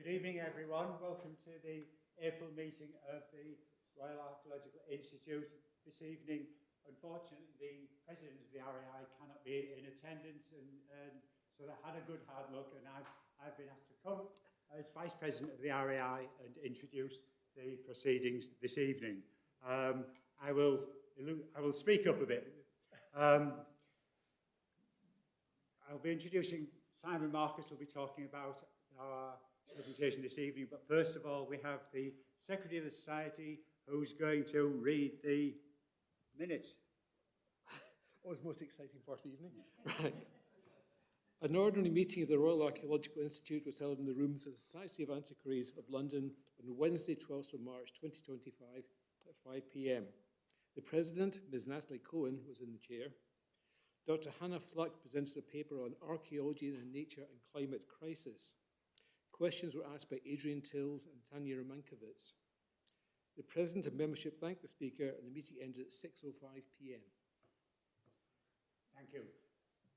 Good evening, everyone. Welcome to the April meeting of the Royal Archaeological Institute. This evening, unfortunately, the President of the RAI cannot be in attendance, and so they had a good hard look, and I've been asked to come as Vice President of the RAI and introduce the proceedings this evening. I will speak up a bit. I'll be introducing Simon Markus, will be talking about our presentation this evening, but first of all we have the Secretary of the Society who's going to read the minutes. Always most exciting part of the evening. Right. An ordinary meeting of the Royal Archaeological Institute was held in the rooms of the Society of Antiquaries of London on Wednesday 12th of March 2025 at 5 p.m. The President, Ms. Natalie Cohen, was in the chair. Dr. Hannah Fluck presented a paper on archaeology in a nature and climate crisis. Questions were asked by Adrian Tills and Tanya Romankiewicz. The President and membership thanked the speaker, and the meeting ended at 6:05 p.m. Thank you.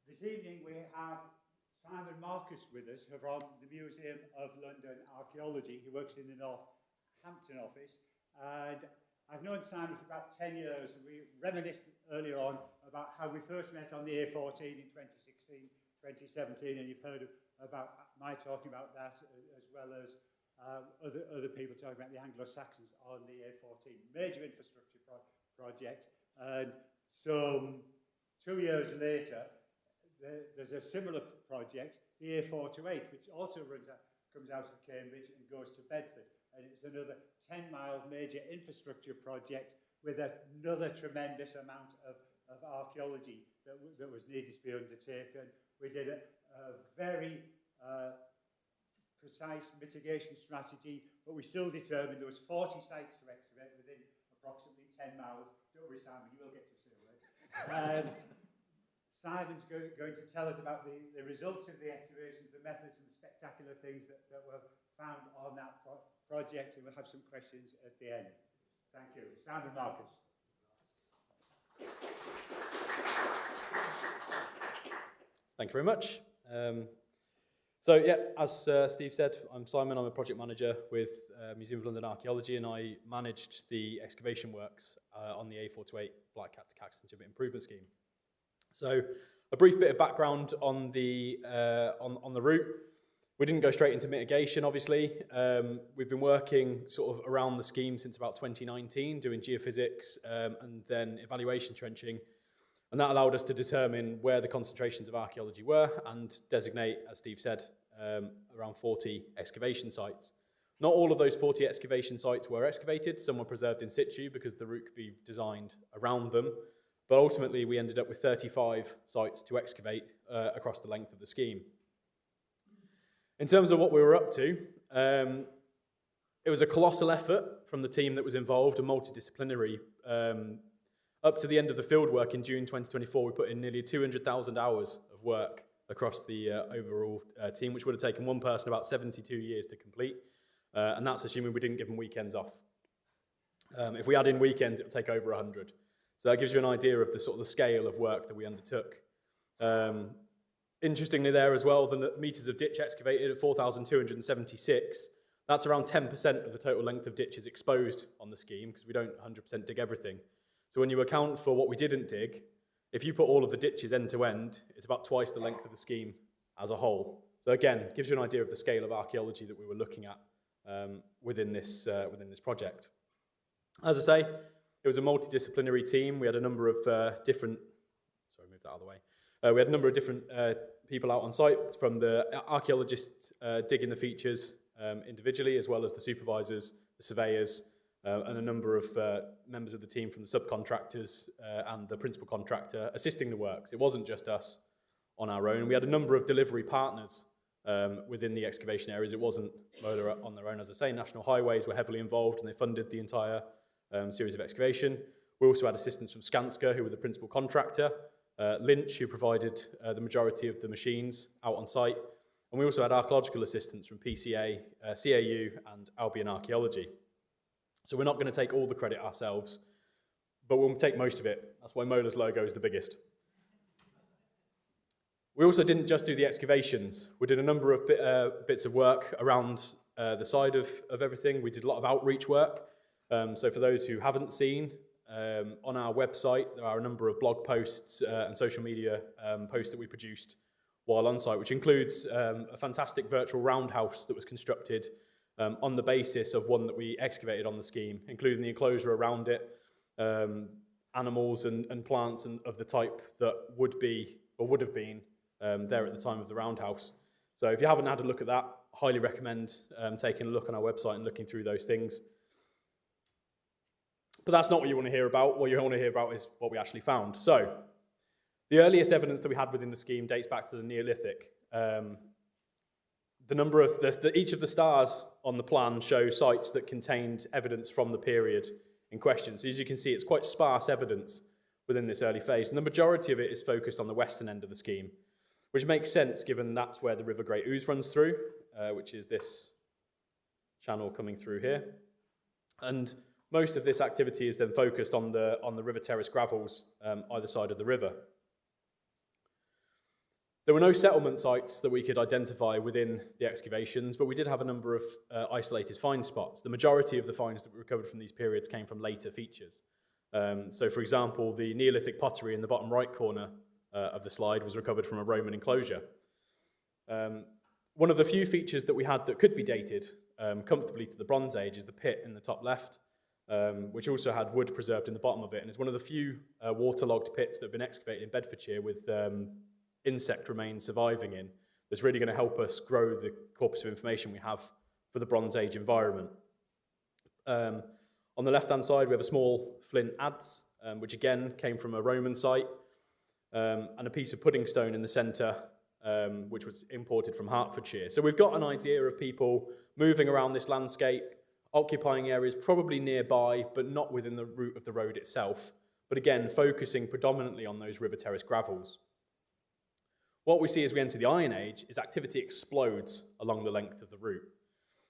This evening we have Simon Markus with us from the Museum of London Archaeology. He works in the Northampton office, and I've known Simon for about 10 years, and we reminisced earlier on about how we first met on the A14 in 2016, 2017, and you've heard about my talking about that, as well as other people talking about the Anglo-Saxons on the A14. Major infrastructure project, and some 2 years later, there's a similar project, the A428, which also comes out of Cambridge and goes to Bedford. And it's another 10-mile major infrastructure project with another tremendous amount of archaeology that was needed to be undertaken. We did a very precise mitigation strategy, but we still determined there was 40 sites to excavate within approximately 10 miles. Don't worry, Simon, you will get to see it. Simon's going to tell us about the results of the excavations, the methods and the spectacular things that were found on that project, and we'll have some questions at the end. Thank you. Simon Markus. Thank you very much. So yeah, as Steve said, I'm Simon. I'm a project manager with Museum of London Archaeology, and I managed the excavation works on the A428 Black Cat to Caxton Gibbet Improvement Scheme. So a brief bit of background on the route. We didn't go straight into mitigation, obviously. We've been working sort of around the scheme since about 2019, doing geophysics and then evaluation trenching. And that allowed us to determine where the concentrations of archaeology were and designate, as Steve said, around 40 excavation sites. Not all of those 40 excavation sites were excavated. Some were preserved in situ because the route could be designed around them. But ultimately, we ended up with 35 sites to excavate across the length of the scheme. In terms of what we were up to, it was a colossal effort from the team that was involved, a multidisciplinary. Up to the end of the field work in June 2024, we put in nearly 200,000 hours of work across the overall team, which would have taken one person about 72 years to complete. And that's assuming we didn't give them weekends off. If we add in weekends, it would take over 100. So that gives you an idea of the sort of the scale of work that we undertook. Interestingly there as well, the metres of ditch excavated at 4,276. That's around 10% of the total length of ditches exposed on the scheme, because we don't 100% dig everything. So when you account for what we didn't dig, if you put all of the ditches end to end, it's about twice the length of the scheme as a whole. So again, it gives you an idea of the scale of archaeology that we were looking at within this project. As I say, it was a multidisciplinary team. We had a number of different, sorry, move that out of the way. We had a number of different people out on site, from the archaeologists digging the features individually, as well as the supervisors, the surveyors, and a number of members of the team from the subcontractors and the principal contractor assisting the works. It wasn't just us on our own. And we had a number of delivery partners within the excavation areas. It wasn't MOLA on their own. As I say, National Highways were heavily involved, and they funded the entire series of excavation. We also had assistance from Skanska, who were the principal contractor, Lynch, who provided the majority of the machines out on site. And we also had archaeological assistance from PCA, CAU, and Albion Archaeology. So we're not going to take all the credit ourselves, but we'll take most of it. That's why MOLA's logo is the biggest. We also didn't just do the excavations. We did a number of bits of work around the side of everything. We did a lot of outreach work. So for those who haven't seen, on our website, there are a number of blog posts and social media posts that we produced while on site, which includes a fantastic virtual roundhouse that was constructed on the basis of one that we excavated on the scheme, including the enclosure around it, animals and plants of the type that would be or would have been there at the time of the roundhouse. So if you haven't had a look at that, highly recommend taking a look on our website and looking through those things. But that's not what you want to hear about. What you want to hear about is what we actually found. So the earliest evidence that we had within the scheme dates back to the Neolithic. The number of each of the stars on the plan show sites that contained evidence from the period in question. So as you can see, it's quite sparse evidence within this early phase. And the majority of it is focused on the western end of the scheme, which makes sense given that's where the River Great Ouse runs through, which is this channel coming through here. And most of this activity is then focused on the river terrace gravels either side of the river. There were no settlement sites that we could identify within the excavations, but we did have a number of isolated find spots. The majority of the finds that we recovered from these periods came from later features. So, for example, the Neolithic pottery in the bottom right corner of the slide was recovered from a Roman enclosure. One of the few features that we had that could be dated comfortably to the Bronze Age is the pit in the top left, which also had wood preserved in the bottom of it, and is one of the few waterlogged pits that have been excavated in Bedfordshire with insect remains surviving in. That's really going to help us grow the corpus of information we have for the Bronze Age environment. On the left-hand side, we have a small flint adze, which again came from a Roman site, and a piece of pudding stone in the centre, which was imported from Hertfordshire. So we've got an idea of people moving around this landscape, occupying areas probably nearby, but not within the route of the road itself. But again, focusing predominantly on those river terrace gravels. What we see as we enter the Iron Age is activity explodes along the length of the route.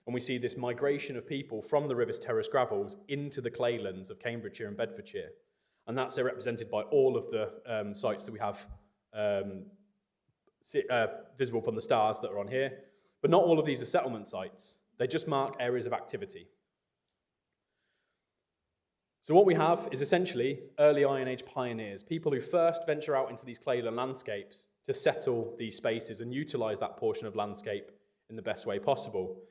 And we see this migration of people from the river terrace gravels into the Claylands of Cambridgeshire and Bedfordshire. And that's represented by all of the sites that we have visible upon the stars that are on here. But not all of these are settlement sites. They just mark areas of activity. So what we have is essentially early Iron Age pioneers, people who first venture out into these clayland landscapes to settle these spaces and utilise that portion of landscape in the best way possible.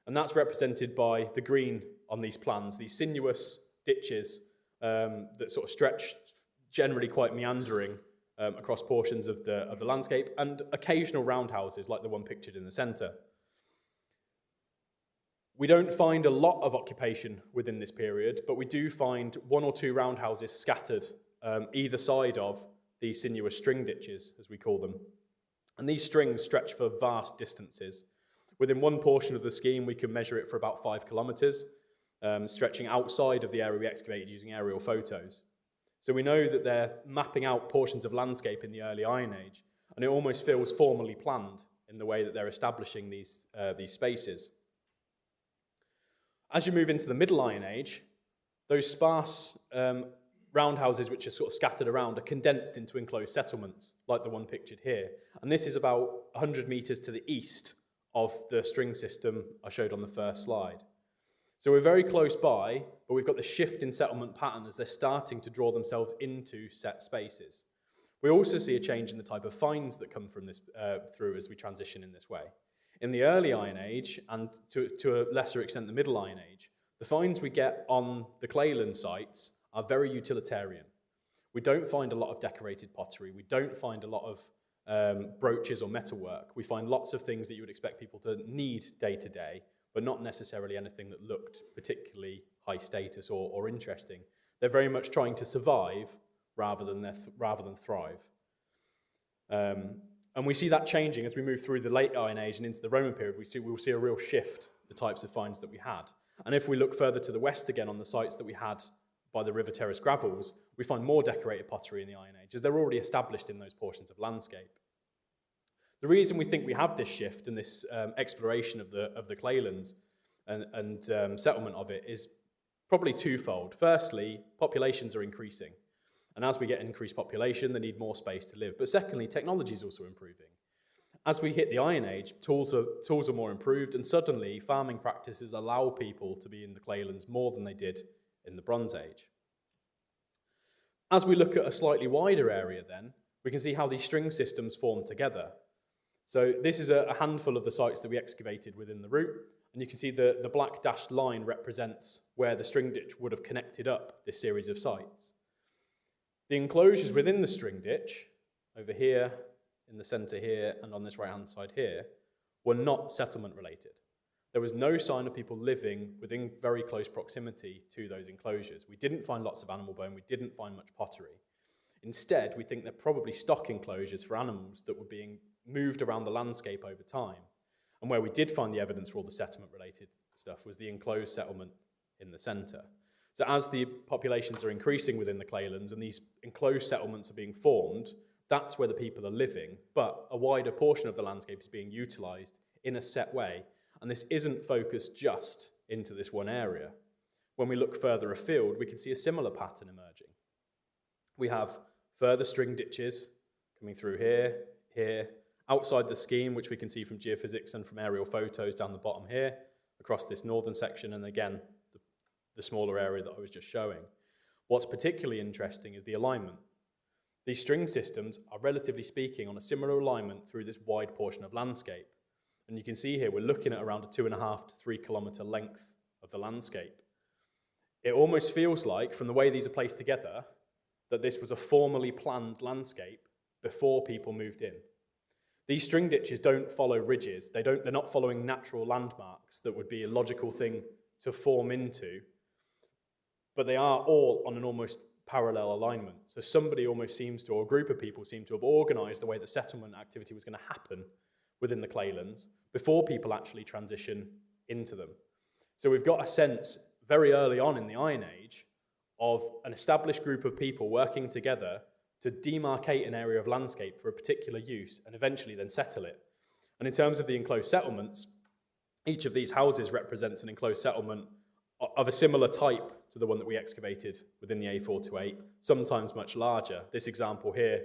And that's represented by the green on these plans, these sinuous ditches that sort of stretch, generally quite meandering, across portions of the landscape, and occasional roundhouses like the one pictured in the centre. We don't find a lot of occupation within this period, but we do find one or two roundhouses scattered either side of these sinuous string ditches, as we call them. And these strings stretch for vast distances. Within one portion of the scheme, we can measure it for about 5 kilometres, stretching outside of the area we excavated using aerial photos. So we know that they're mapping out portions of landscape in the early Iron Age, and it almost feels formally planned in the way that they're establishing these spaces. As you move into the Middle Iron Age, those sparse roundhouses which are sort of scattered around are condensed into enclosed settlements, like the one pictured here. And this is about 100 metres to the east of the string system I showed on the first slide. So we're very close by, but we've got the shift in settlement pattern as they're starting to draw themselves into set spaces. We also see a change in the type of finds that come from this through as we transition in this way. In the early Iron Age, and to a lesser extent the Middle Iron Age, the finds we get on the Clayland sites are very utilitarian. We don't find a lot of decorated pottery. We don't find a lot of brooches or metalwork. We find lots of things that you would expect people to need day to day, but not necessarily anything that looked particularly high status or interesting. They're very much trying to survive rather than thrive. And we see that changing as we move through the late Iron Age and into the Roman period. We'll see a real shift, the types of finds that we had. And if we look further to the west again on the sites that we had by the river terrace gravels, we find more decorated pottery in the Iron Age, as they're already established in those portions of landscape. The reason we think we have this shift and this exploration of the Claylands and settlement of it is probably twofold. Firstly, populations are increasing. And as we get increased population, they need more space to live. But secondly, technology is also improving. As we hit the Iron Age, tools are more improved, and suddenly farming practices allow people to be in the Claylands more than they did in the Bronze Age. As we look at a slightly wider area then, we can see how these string systems form together. So this is a handful of the sites that we excavated within the route, and you can see the black dashed line represents where the string ditch would have connected up this series of sites. The enclosures within the string ditch, over here, in the centre here, and on this right-hand side here, were not settlement related. There was no sign of people living within very close proximity to those enclosures. We didn't find lots of animal bone, we didn't find much pottery. Instead, we think they're probably stock enclosures for animals that were being moved around the landscape over time. And where we did find the evidence for all the settlement-related stuff was the enclosed settlement in the centre. So as the populations are increasing within the Claylands and these enclosed settlements are being formed, that's where the people are living, but a wider portion of the landscape is being utilised in a set way, and this isn't focused just into this one area. When we look further afield, we can see a similar pattern emerging. We have further string ditches coming through here, here, outside the scheme, which we can see from geophysics and from aerial photos down the bottom here, across this northern section, and again, the smaller area that I was just showing. What's particularly interesting is the alignment. These string systems are, relatively speaking, on a similar alignment through this wide portion of landscape. And you can see here we're looking at around a 2.5 to 3 kilometre length of the landscape. It almost feels like, from the way these are placed together, that this was a formally planned landscape before people moved in. These string ditches don't follow ridges. They're not following natural landmarks that would be a logical thing to form into, but they are all on an almost parallel alignment. So somebody almost seems to, or a group of people seem to have organised the way that settlement activity was going to happen within the Claylands before people actually transition into them. So we've got a sense very early on in the Iron Age of an established group of people working together to demarcate an area of landscape for a particular use and eventually then settle it. And in terms of the enclosed settlements, each of these houses represents an enclosed settlement of a similar type to the one that we excavated within the A428, sometimes much larger. This example here,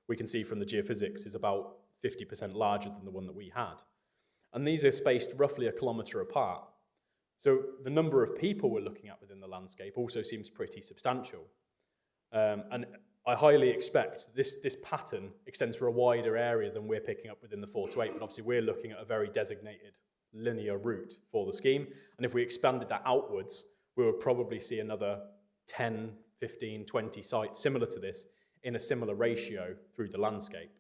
we can see from the geophysics, is about 50% larger than the one that we had. And these are spaced roughly a kilometre apart. So the number of people we're looking at within the landscape also seems pretty substantial. And I highly expect this pattern extends for a wider area than we're picking up within the 428, but obviously we're looking at a very designated linear route for the scheme. And if we expanded that outwards, we would probably see another 10, 15, 20 sites similar to this in a similar ratio through the landscape.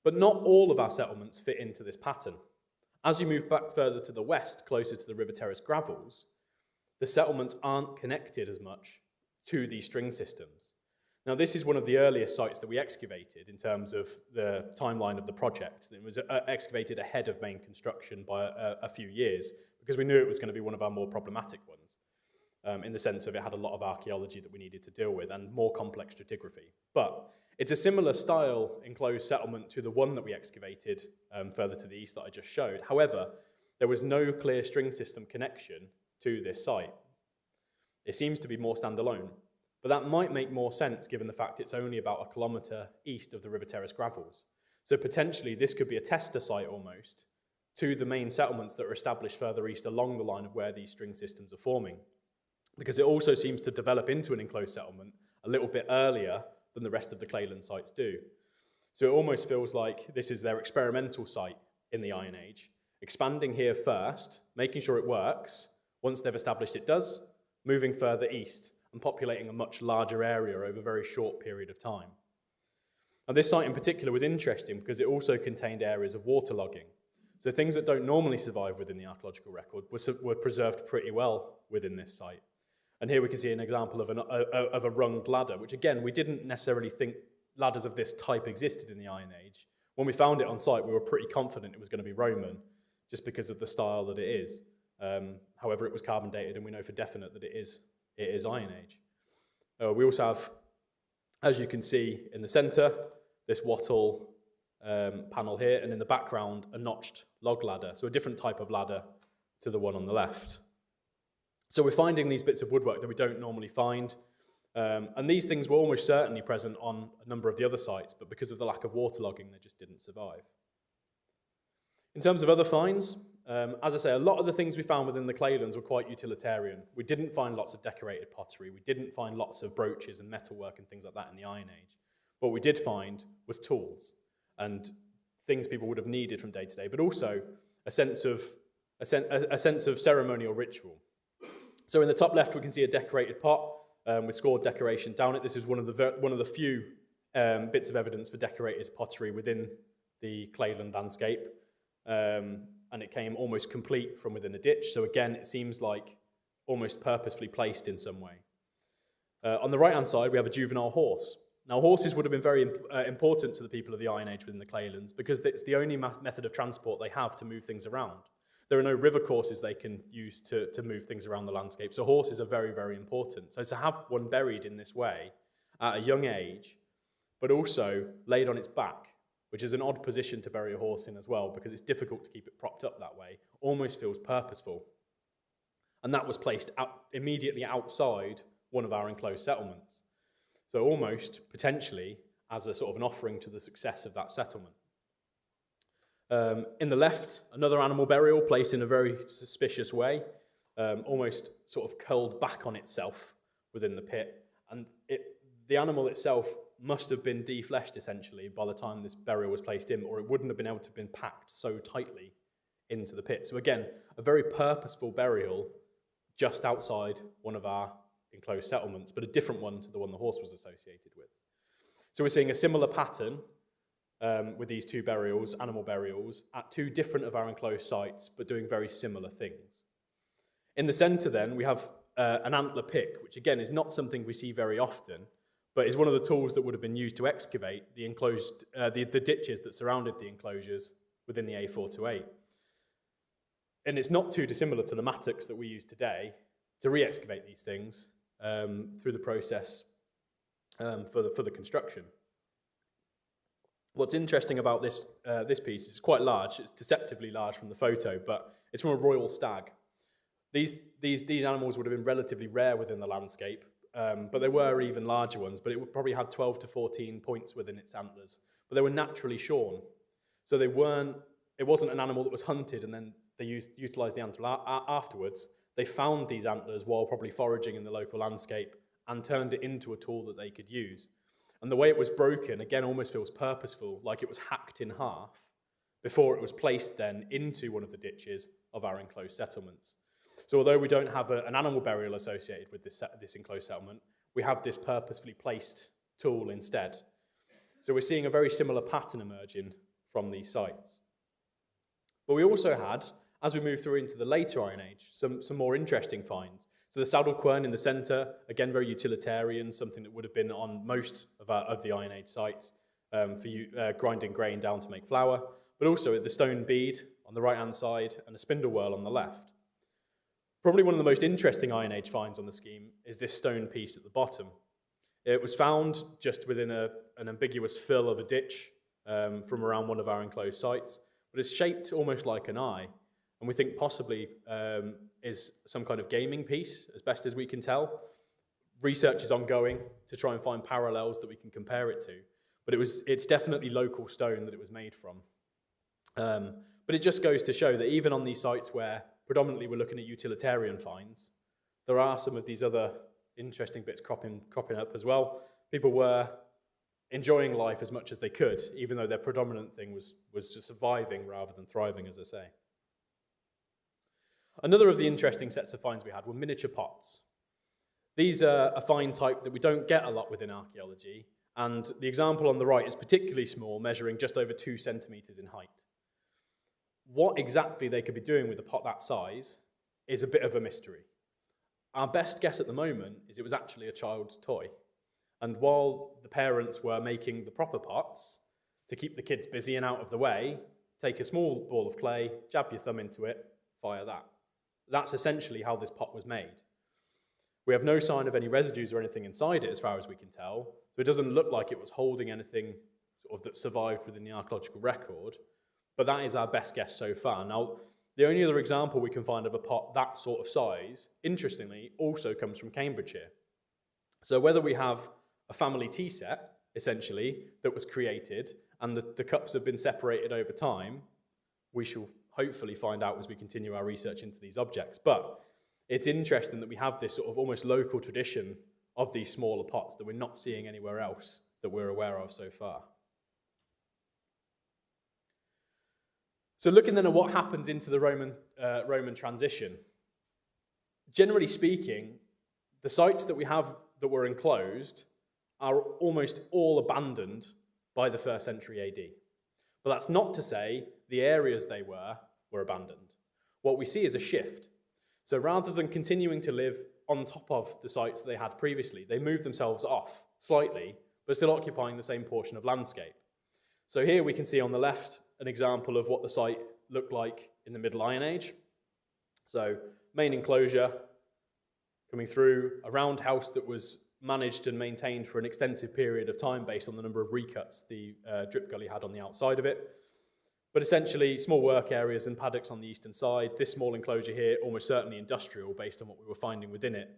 But not all of our settlements fit into this pattern. As you move back further to the west, closer to the River Terrace gravels, the settlements aren't connected as much to these string systems. Now, this is one of the earliest sites that we excavated in terms of the timeline of the project. It was excavated ahead of main construction by a few years because we knew it was going to be one of our more problematic ones, in the sense of it had a lot of archaeology that we needed to deal with and more complex stratigraphy. But it's a similar style enclosed settlement to the one that we excavated further to the east that I just showed. However, there was no clear string system connection to this site. It seems to be more standalone, but that might make more sense given the fact it's only about a kilometre east of the River Terrace gravels. So potentially this could be a tester site almost to the main settlements that are established further east along the line of where these string systems are forming, because it also seems to develop into an enclosed settlement a little bit earlier than the rest of the Clayland sites do. So it almost feels like this is their experimental site in the Iron Age, expanding here first, making sure it works. Once they've established it does, moving further east and populating a much larger area over a very short period of time. Now, this site in particular was interesting because it also contained areas of waterlogging. So things that don't normally survive within the archaeological record were preserved pretty well within this site. And here we can see an example of a runged ladder, which again, we didn't necessarily think ladders of this type existed in the Iron Age. When we found it on site, we were pretty confident it was going to be Roman, just because of the style that it is. However, it was carbon dated, and we know for definite that it is Iron Age. We also have, as you can see in the centre, this wattle panel here, and in the background, a notched log ladder, so a different type of ladder to the one on the left. So we're finding these bits of woodwork that we don't normally find. And these things were almost certainly present on a number of the other sites, but because of the lack of waterlogging, they just didn't survive. In terms of other finds, as I say, a lot of the things we found within the Claylands were quite utilitarian. We didn't find lots of decorated pottery. We didn't find lots of brooches and metalwork and things like that in the Iron Age. What we did find was tools and things people would have needed from day to day, but also a sense of ceremonial ritual. So in the top left, we can see a decorated pot with scored decoration down it. This is one of the few bits of evidence for decorated pottery within the Clayland landscape. And it came almost complete from within a ditch. So again, it seems like almost purposefully placed in some way. On the right-hand side, we have a juvenile horse. Now, horses would have been very important to the people of the Iron Age within the Claylands because it's the only method of transport they have to move things around. There are no river courses they can use to move things around the landscape, so horses are very, very important. So to have one buried in this way at a young age, but also laid on its back, which is an odd position to bury a horse in as well because it's difficult to keep it propped up that way, almost feels purposeful. And that was placed immediately outside one of our enclosed settlements. So almost, potentially, as a sort of an offering to the success of that settlement. In the left, another animal burial placed in a very suspicious way, almost sort of curled back on itself within the pit. And the animal itself must have been defleshed, essentially, by the time this burial was placed in, or it wouldn't have been able to have been packed so tightly into the pit. So again, a very purposeful burial just outside one of our enclosed settlements, but a different one to the one the horse was associated with. So we're seeing a similar pattern with these two burials, animal burials, at two different of our enclosed sites, but doing very similar things. In the centre then, we have an antler pick, which again is not something we see very often, but is one of the tools that would have been used to excavate the enclosed, the ditches that surrounded the enclosures within the A428. And it's not too dissimilar to the mattocks that we use today to re-excavate these things through the process for the construction. What's interesting about this piece is quite large. It's deceptively large from the photo, but it's from a royal stag. These animals would have been relatively rare within the landscape, but there were even larger ones, but it probably had 12 to 14 points within its antlers. But they were naturally shorn. So it wasn't an animal that was hunted and then they utilised the antler afterwards. They found these antlers while probably foraging in the local landscape and turned it into a tool that they could use. And the way it was broken, again, almost feels purposeful, like it was hacked in half before it was placed then into one of the ditches of our enclosed settlements. So although we don't have an animal burial associated with this enclosed settlement, we have this purposefully placed tool instead. So we're seeing a very similar pattern emerging from these sites. But we also had, as we move through into the later Iron Age, some more interesting finds. So the saddle quern in the centre, again, very utilitarian, something that would have been on most of the Iron Age sites for grinding grain down to make flour, but also the stone bead on the right-hand side and a spindle whorl on the left. Probably one of the most interesting Iron Age finds on the scheme is this stone piece at the bottom. It was found just within an ambiguous fill of a ditch from around one of our enclosed sites, but it's shaped almost like an eye, and we think possibly is some kind of gaming piece, as best as we can tell. Research is ongoing to try and find parallels that we can compare it to, but it's definitely local stone that it was made from. But it just goes to show that even on these sites where predominantly we're looking at utilitarian finds, there are some of these other interesting bits cropping up as well. People were enjoying life as much as they could, even though their predominant thing was just surviving rather than thriving, as I say. Another of the interesting sets of finds we had were miniature pots. These are a find type that we don't get a lot within archaeology, and the example on the right is particularly small, measuring just over 2 centimetres in height. What exactly they could be doing with a pot that size is a bit of a mystery. Our best guess at the moment is it was actually a child's toy. And while the parents were making the proper pots to keep the kids busy and out of the way, take a small ball of clay, jab your thumb into it, fire that. That's essentially how this pot was made. We have no sign of any residues or anything inside it as far as we can tell, so it doesn't look like it was holding anything sort of that survived within the archaeological record, but that is our best guess so far. Now, the only other example we can find of a pot that sort of size, interestingly, also comes from Cambridgeshire. So whether we have a family tea set, essentially, that was created and the cups have been separated over time, we shall hopefully find out as we continue our research into these objects. But it's interesting that we have this sort of almost local tradition of these smaller pots that we're not seeing anywhere else that we're aware of so far. So looking then at what happens into the Roman transition, generally speaking, the sites that we have that were enclosed are almost all abandoned by the 1st century AD. But that's not to say the areas they were abandoned. What we see is a shift. So rather than continuing to live on top of the sites they had previously, they moved themselves off slightly, but still occupying the same portion of landscape. So here we can see on the left an example of what the site looked like in the Middle Iron Age. So main enclosure coming through, a roundhouse that was managed and maintained for an extensive period of time based on the number of recuts the drip gully had on the outside of it. But essentially, small work areas and paddocks on the eastern side. This small enclosure here, almost certainly industrial based on what we were finding within it,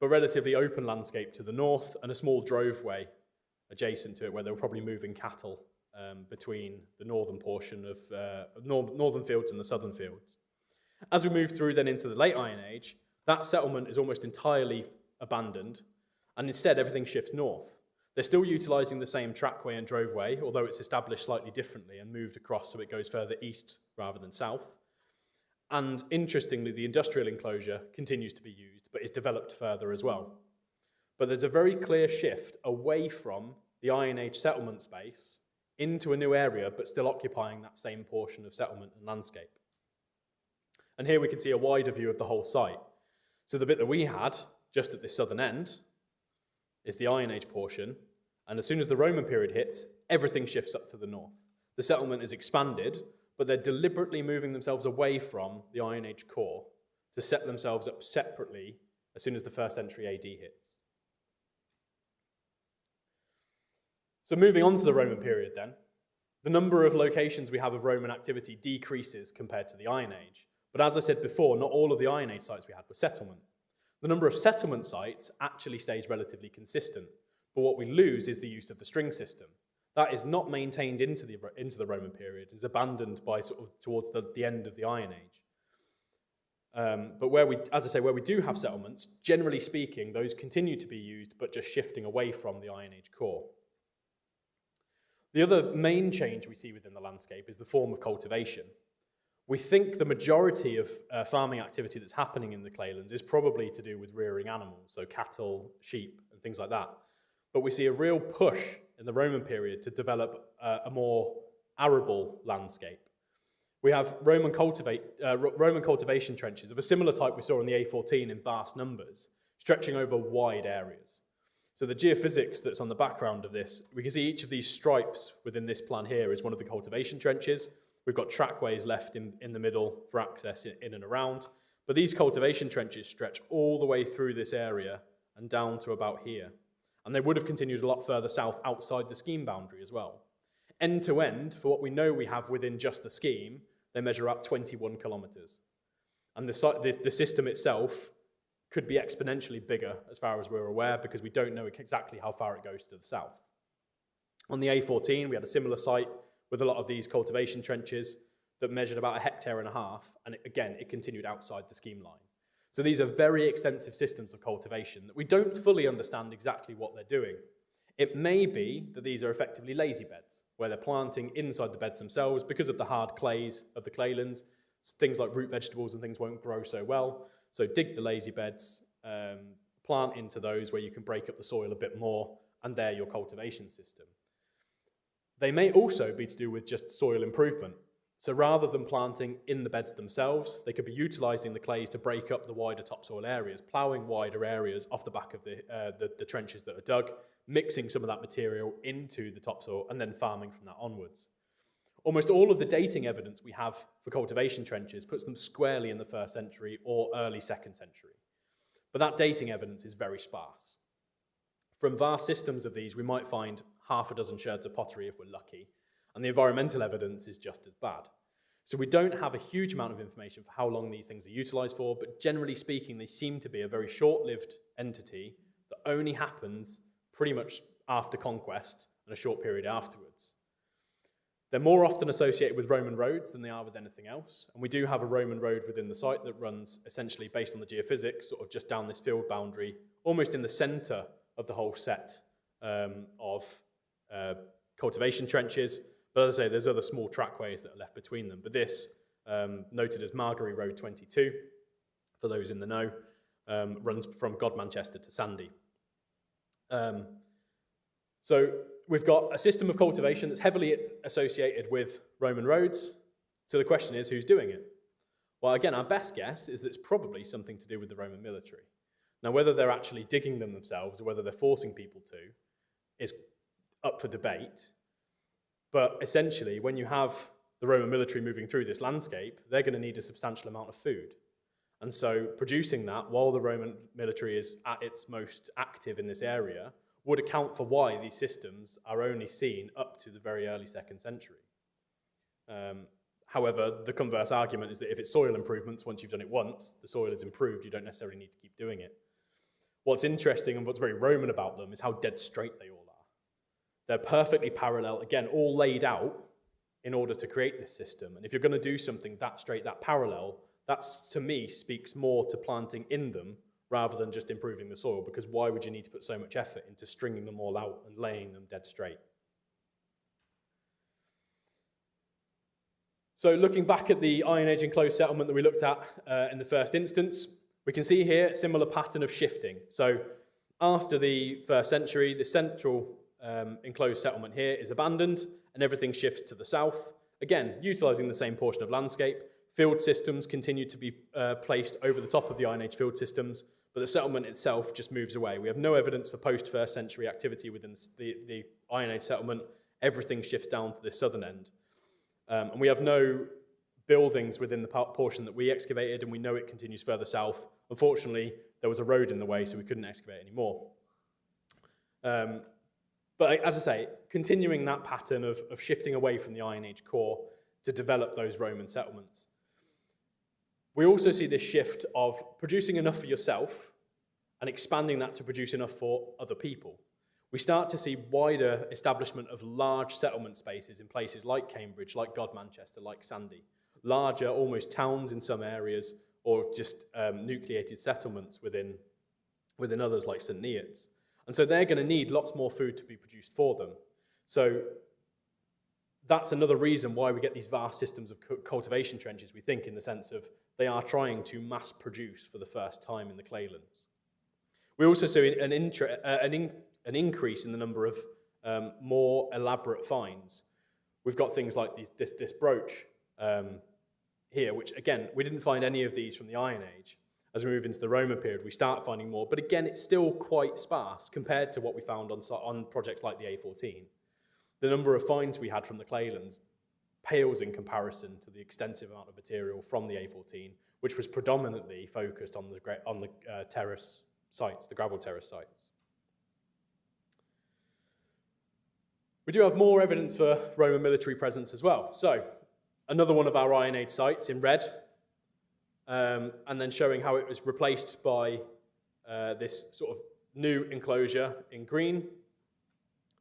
but relatively open landscape to the north and a small droveway adjacent to it where they were probably moving cattle between the northern portion of northern fields and the southern fields. As we move through then into the late Iron Age, that settlement is almost entirely abandoned, and instead everything shifts north. They're still utilising the same trackway and droveway, although it's established slightly differently and moved across so it goes further east rather than south. And interestingly, the industrial enclosure continues to be used, but is developed further as well. But there's a very clear shift away from the Iron Age settlement space into a new area, but still occupying that same portion of settlement and landscape. And here we can see a wider view of the whole site. So the bit that we had, just at this southern end, is the Iron Age portion, and as soon as the Roman period hits, everything shifts up to the north. The settlement is expanded, but they're deliberately moving themselves away from the Iron Age core to set themselves up separately as soon as the 1st century AD hits. So moving on to the Roman period then, the number of locations we have of Roman activity decreases compared to the Iron Age. But as I said before, not all of the Iron Age sites we had were settlement. The number of settlement sites actually stays relatively consistent, but what we lose is the use of the string system. That is not maintained into the Roman period. It's abandoned by sort of towards the end of the Iron Age. But where we do have settlements, generally speaking, those continue to be used, but just shifting away from the Iron Age core. The other main change we see within the landscape is the form of cultivation. We think the majority of farming activity that's happening in the Claylands is probably to do with rearing animals, so cattle, sheep, and things like that. But we see a real push in the Roman period to develop a more arable landscape. We have Roman cultivation trenches of a similar type we saw in the A14 in vast numbers, stretching over wide areas. So the geophysics that's on the background of this, we can see each of these stripes within this plan here is one of the cultivation trenches. We've got trackways left in the middle for access in and around. But these cultivation trenches stretch all the way through this area and down to about here. And they would have continued a lot further south outside the scheme boundary as well. End to end, for what we know we have within just the scheme, they measure up 21 kilometres. And the system itself could be exponentially bigger as far as we're aware because we don't know exactly how far it goes to the south. On the A14, we had a similar site with a lot of these cultivation trenches that measured about 1.5 hectares, and it continued outside the scheme line. So these are very extensive systems of cultivation that we don't fully understand exactly what they're doing. It may be that these are effectively lazy beds, where they're planting inside the beds themselves because of the hard clays of the Claylands. Things like root vegetables and things won't grow so well. So dig the lazy beds, plant into those where you can break up the soil a bit more, and they're your cultivation system. They may also be to do with just soil improvement. So rather than planting in the beds themselves, they could be utilising the clays to break up the wider topsoil areas, ploughing wider areas off the back of the trenches that are dug, mixing some of that material into the topsoil, and then farming from that onwards. Almost all of the dating evidence we have for cultivation trenches puts them squarely in the 1st century or early 2nd century. But that dating evidence is very sparse. From vast systems of these, we might find half a dozen sherds of pottery if we're lucky, and the environmental evidence is just as bad. So we don't have a huge amount of information for how long these things are utilised for, but generally speaking, they seem to be a very short-lived entity that only happens pretty much after conquest and a short period afterwards. They're more often associated with Roman roads than they are with anything else. And we do have a Roman road within the site that runs essentially based on the geophysics, sort of just down this field boundary, almost in the centre of the whole set of cultivation trenches. But as I say, there's other small trackways that are left between them. But this, noted as Margery Road 22, for those in the know, runs from Godmanchester to Sandy. So we've got a system of cultivation that's heavily associated with Roman roads. So the question is, who's doing it? Well, again, our best guess is that it's probably something to do with the Roman military. Now, whether they're actually digging them themselves or whether they're forcing people to is up for debate. But essentially, when you have the Roman military moving through this landscape, they're going to need a substantial amount of food. And so producing that while the Roman military is at its most active in this area would account for why these systems are only seen up to the very early 2nd century. However, the converse argument is that if it's soil improvements, once you've done it once, the soil is improved, you don't necessarily need to keep doing it. What's interesting and what's very Roman about them is how dead straight they all are. They're perfectly parallel, again, all laid out in order to create this system. And if you're going to do something that straight, that parallel, that, to me, speaks more to planting in them rather than just improving the soil, because why would you need to put so much effort into stringing them all out and laying them dead straight? So looking back at the Iron Age enclosed settlement that we looked at in the first instance, we can see here a similar pattern of shifting. So after the 1st century, the central enclosed settlement here is abandoned and everything shifts to the south. Again, utilising the same portion of landscape. Field systems continue to be placed over the top of the Iron Age field systems, but the settlement itself just moves away. We have no evidence for post-1st century activity within the Iron Age settlement. Everything shifts down to the southern end. And we have no buildings within the portion that we excavated, and we know it continues further south. Unfortunately, there was a road in the way, so we couldn't excavate anymore. But as I say, continuing that pattern of shifting away from the Iron Age core to develop those Roman settlements. We also see this shift of producing enough for yourself and expanding that to produce enough for other people. We start to see wider establishment of large settlement spaces in places like Cambridge, like Godmanchester, like Sandy. Larger, almost towns in some areas, or just nucleated settlements within others like St Neots. And so they're going to need lots more food to be produced for them. So that's another reason why we get these vast systems of cultivation trenches, we think, in the sense of they are trying to mass produce for the first time in the Claylands. We also see an increase in the number of more elaborate finds. We've got things like this brooch here, which, again, we didn't find any of these from the Iron Age. As we move into the Roman period, we start finding more. But again, it's still quite sparse compared to what we found on projects like the A14. The number of finds we had from the Claylands pales in comparison to the extensive amount of material from the A14, which was predominantly focused on the terrace sites, the gravel terrace sites. We do have more evidence for Roman military presence as well. So, another one of our Iron Age sites in red, and then showing how it was replaced by this sort of new enclosure in green,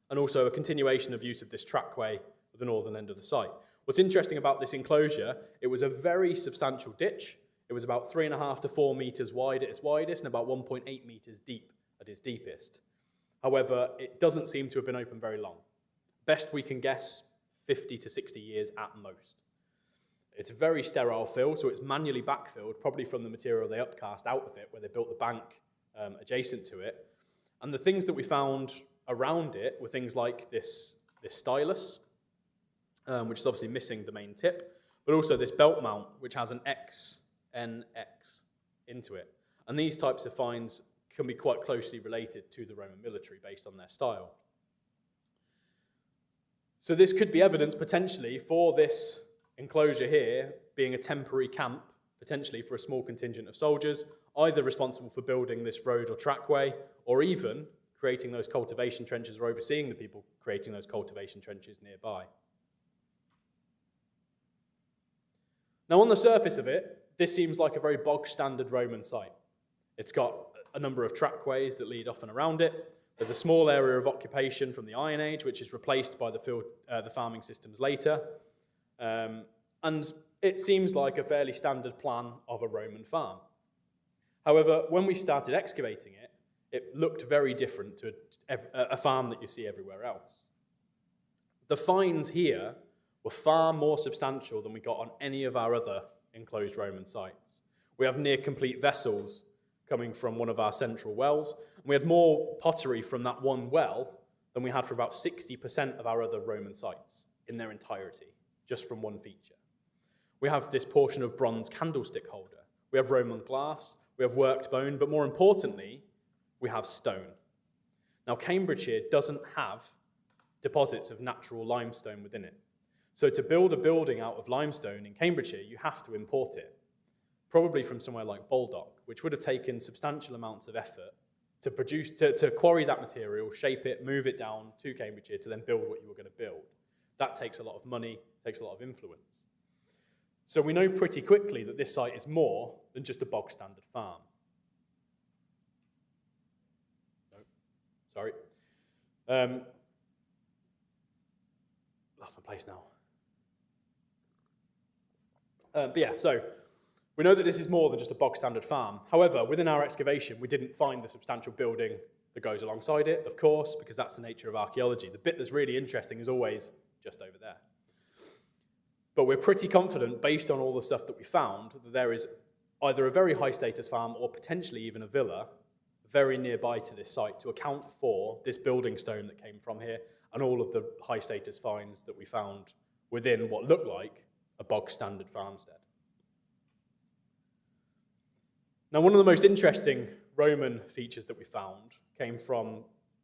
and also a continuation of use of this trackway at the northern end of the site. What's interesting about this enclosure, it was a very substantial ditch. It was about 3.5 to 4 metres wide at its widest and about 1.8 metres deep at its deepest. However, it doesn't seem to have been open very long. Best we can guess, 50 to 60 years at most. It's a very sterile fill, so it's manually backfilled, probably from the material they upcast out of it, where they built the bank adjacent to it. And the things that we found around it were things like this stylus, which is obviously missing the main tip, but also this belt mount, which has an XNX into it. And these types of finds can be quite closely related to the Roman military based on their style. So this could be evidence potentially for this enclosure here being a temporary camp, potentially for a small contingent of soldiers, either responsible for building this road or trackway, or even creating those cultivation trenches or overseeing the people creating those cultivation trenches nearby. Now, on the surface of it, this seems like a very bog-standard Roman site. It's got a number of trackways that lead off and around it. There's a small area of occupation from the Iron Age, which is replaced by the farming systems later. And it seems like a fairly standard plan of a Roman farm. However, when we started excavating it, it looked very different to a farm that you see everywhere else. The finds here were far more substantial than we got on any of our other enclosed Roman sites. We have near complete vessels coming from one of our central wells, and we had more pottery from that one well than we had for about 60% of our other Roman sites in their entirety, just from one feature. We have this portion of bronze candlestick holder. We have Roman glass, we have worked bone, but more importantly, we have stone. Now, Cambridgeshire doesn't have deposits of natural limestone within it. So to build a building out of limestone in Cambridgeshire, you have to import it, probably from somewhere like Baldock, which would have taken substantial amounts of effort to produce, to quarry that material, shape it, move it down to Cambridgeshire to then build what you were going to build. That takes a lot of money, takes a lot of influence. So we know pretty quickly that this site is more than just a bog standard farm. No, sorry. Lost my place now. But yeah, so we know that this is more than just a bog standard farm. However, within our excavation, we didn't find the substantial building that goes alongside it, of course, because that's the nature of archaeology. The bit that's really interesting is always just over there. But we're pretty confident, based on all the stuff that we found, that there is either a very high status farm or potentially even a villa very nearby to this site to account for this building stone that came from here and all of the high status finds that we found within what looked like a bog standard farmstead. Now, one of the most interesting Roman features that we found came from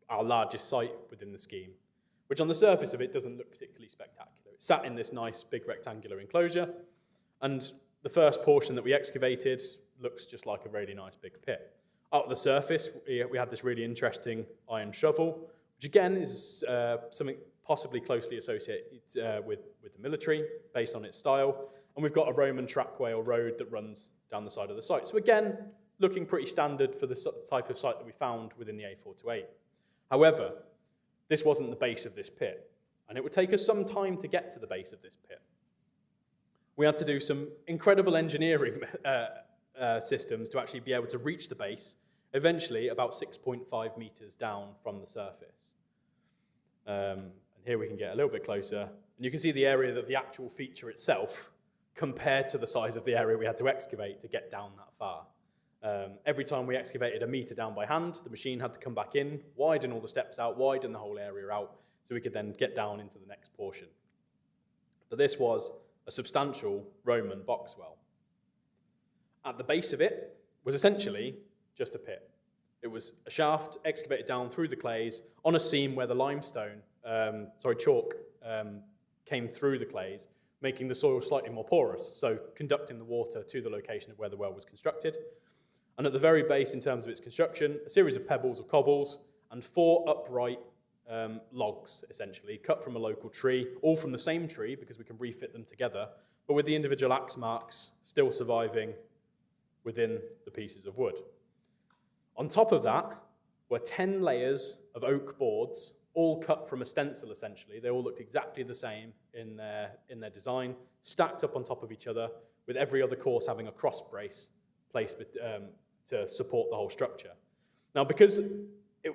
our largest site within the scheme, which on the surface of it doesn't look particularly spectacular. It sat in this nice big rectangular enclosure, and the first portion that we excavated looks just like a really nice big pit. Out of the surface, we had this really interesting iron shovel, which again is something possibly closely associated with the military, based on its style. And we've got a Roman trackway or road that runs down the side of the site. So again, looking pretty standard for the type of site that we found within the A428. However, this wasn't the base of this pit, and it would take us some time to get to the base of this pit. We had to do some incredible engineering systems to actually be able to reach the base, eventually about 6.5 meters down from the surface. And here we can get a little bit closer, and you can see the area of the actual feature itself compared to the size of the area we had to excavate to get down that far. Every time we excavated a metre down by hand, the machine had to come back in, widen all the steps out, widen the whole area out, so we could then get down into the next portion. But this was a substantial Roman box well. At the base of it was essentially just a pit. It was a shaft excavated down through the clays on a seam where the chalk came through the clays, making the soil slightly more porous, so conducting the water to the location of where the well was constructed. And at the very base, in terms of its construction, a series of pebbles or cobbles and 4 upright logs, essentially, cut from a local tree, all from the same tree because we can refit them together, but with the individual axe marks still surviving within the pieces of wood. On top of that were 10 layers of oak boards, all cut from a stencil, essentially. They all looked exactly the same in their design, stacked up on top of each other, with every other course having a cross brace placed to support the whole structure. Now, because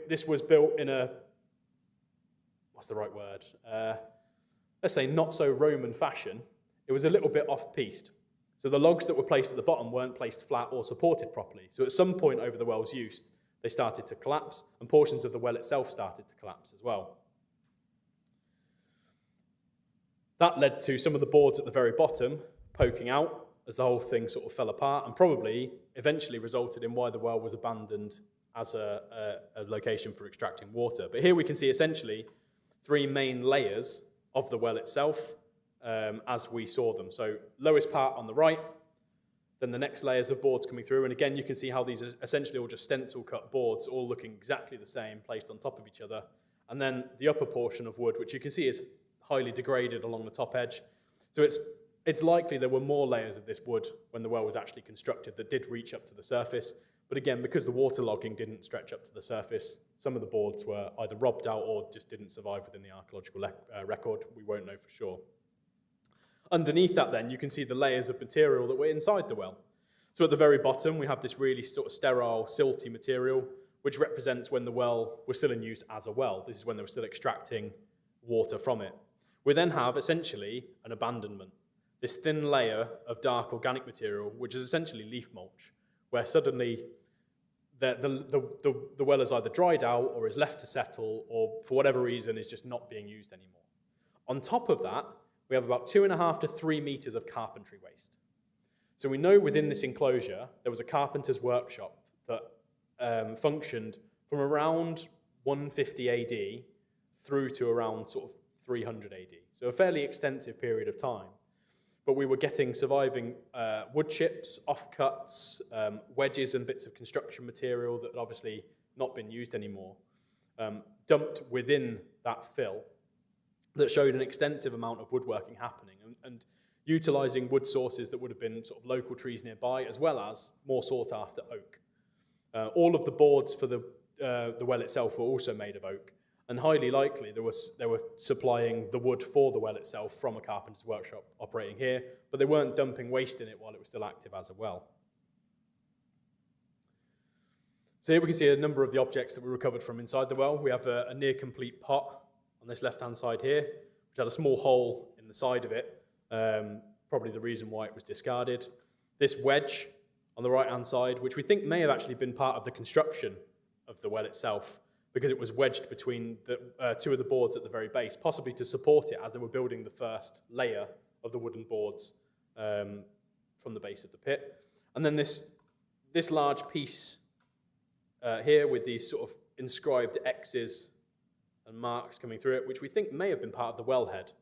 this was built in a, what's the right word? Let's say not so Roman fashion, it was a little bit off-piste. So the logs that were placed at the bottom weren't placed flat or supported properly. So at some point over the well's use, they started to collapse, and portions of the well itself started to collapse as well. That led to some of the boards at the very bottom poking out as the whole thing sort of fell apart, and probably eventually resulted in why the well was abandoned as a location for extracting water. But here we can see essentially 3 main layers of the well itself as we saw them. So lowest part on the right, then the next layers of boards coming through, and again you can see how these are essentially all just stencil cut boards, all looking exactly the same, placed on top of each other, and then the upper portion of wood, which you can see is highly degraded along the top edge. So it's likely there were more layers of this wood when the well was actually constructed that did reach up to the surface, But again, because the waterlogging didn't stretch up to the surface, some of the boards were either robbed out or just didn't survive within the archaeological record. We won't know for sure. Underneath that then, you can see the layers of material that were inside the well. So at the very bottom, we have this really sort of sterile, silty material, which represents when the well was still in use as a well. This is when they were still extracting water from it. We then have essentially an abandonment, this thin layer of dark organic material, which is essentially leaf mulch, where suddenly the well is either dried out or is left to settle or for whatever reason is just not being used anymore. On top of that, we have about 2.5 to 3 metres of carpentry waste. So we know within this enclosure there was a carpenter's workshop that functioned from around 150 AD through to around sort of 300 AD. So a fairly extensive period of time. But we were getting surviving wood chips, offcuts, wedges and bits of construction material that had obviously not been used anymore, dumped within that fill that showed an extensive amount of woodworking happening and utilising wood sources that would have been sort of local trees nearby, as well as more sought after oak. All of the boards for the well itself were also made of oak, and highly likely they were supplying the wood for the well itself from a carpenter's workshop operating here, but they weren't dumping waste in it while it was still active as a well. So here we can see a number of the objects that were recovered from inside the well. We have a near complete pot on this left-hand side here, which had a small hole in the side of it, probably the reason why it was discarded. This wedge on the right-hand side, which we think may have actually been part of the construction of the well itself, because it was wedged between the two of the boards at the very base, possibly to support it as they were building the first layer of the wooden boards from the base of the pit. And then this large piece here with these sort of inscribed X's and marks coming through it, which we think may have been part of the wellhead.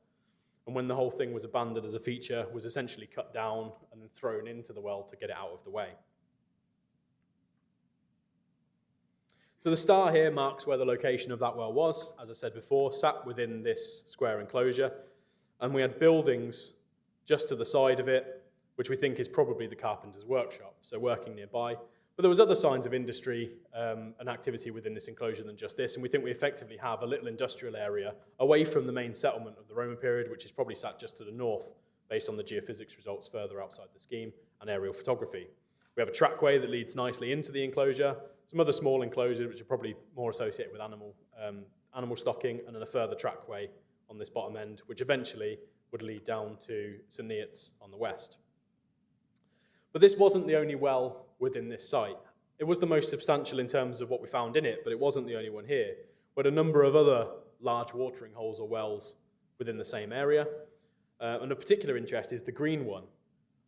And when the whole thing was abandoned as a feature, was essentially cut down and then thrown into the well to get it out of the way. So the star here marks where the location of that well was, as I said before, sat within this square enclosure. And we had buildings just to the side of it, which we think is probably the carpenter's workshop, so working nearby. But there was other signs of industry and activity within this enclosure than just this, and we think we effectively have a little industrial area away from the main settlement of the Roman period, which is probably sat just to the north, based on the geophysics results further outside the scheme and aerial photography. We have a trackway that leads nicely into the enclosure, some other small enclosures which are probably more associated with animal stocking, and then a further trackway on this bottom end, which eventually would lead down to St Neots on the west. But this wasn't the only well within this site. It was the most substantial in terms of what we found in it, but it wasn't the only one here. We had a number of other large watering holes or wells within the same area, and of particular interest is the green one.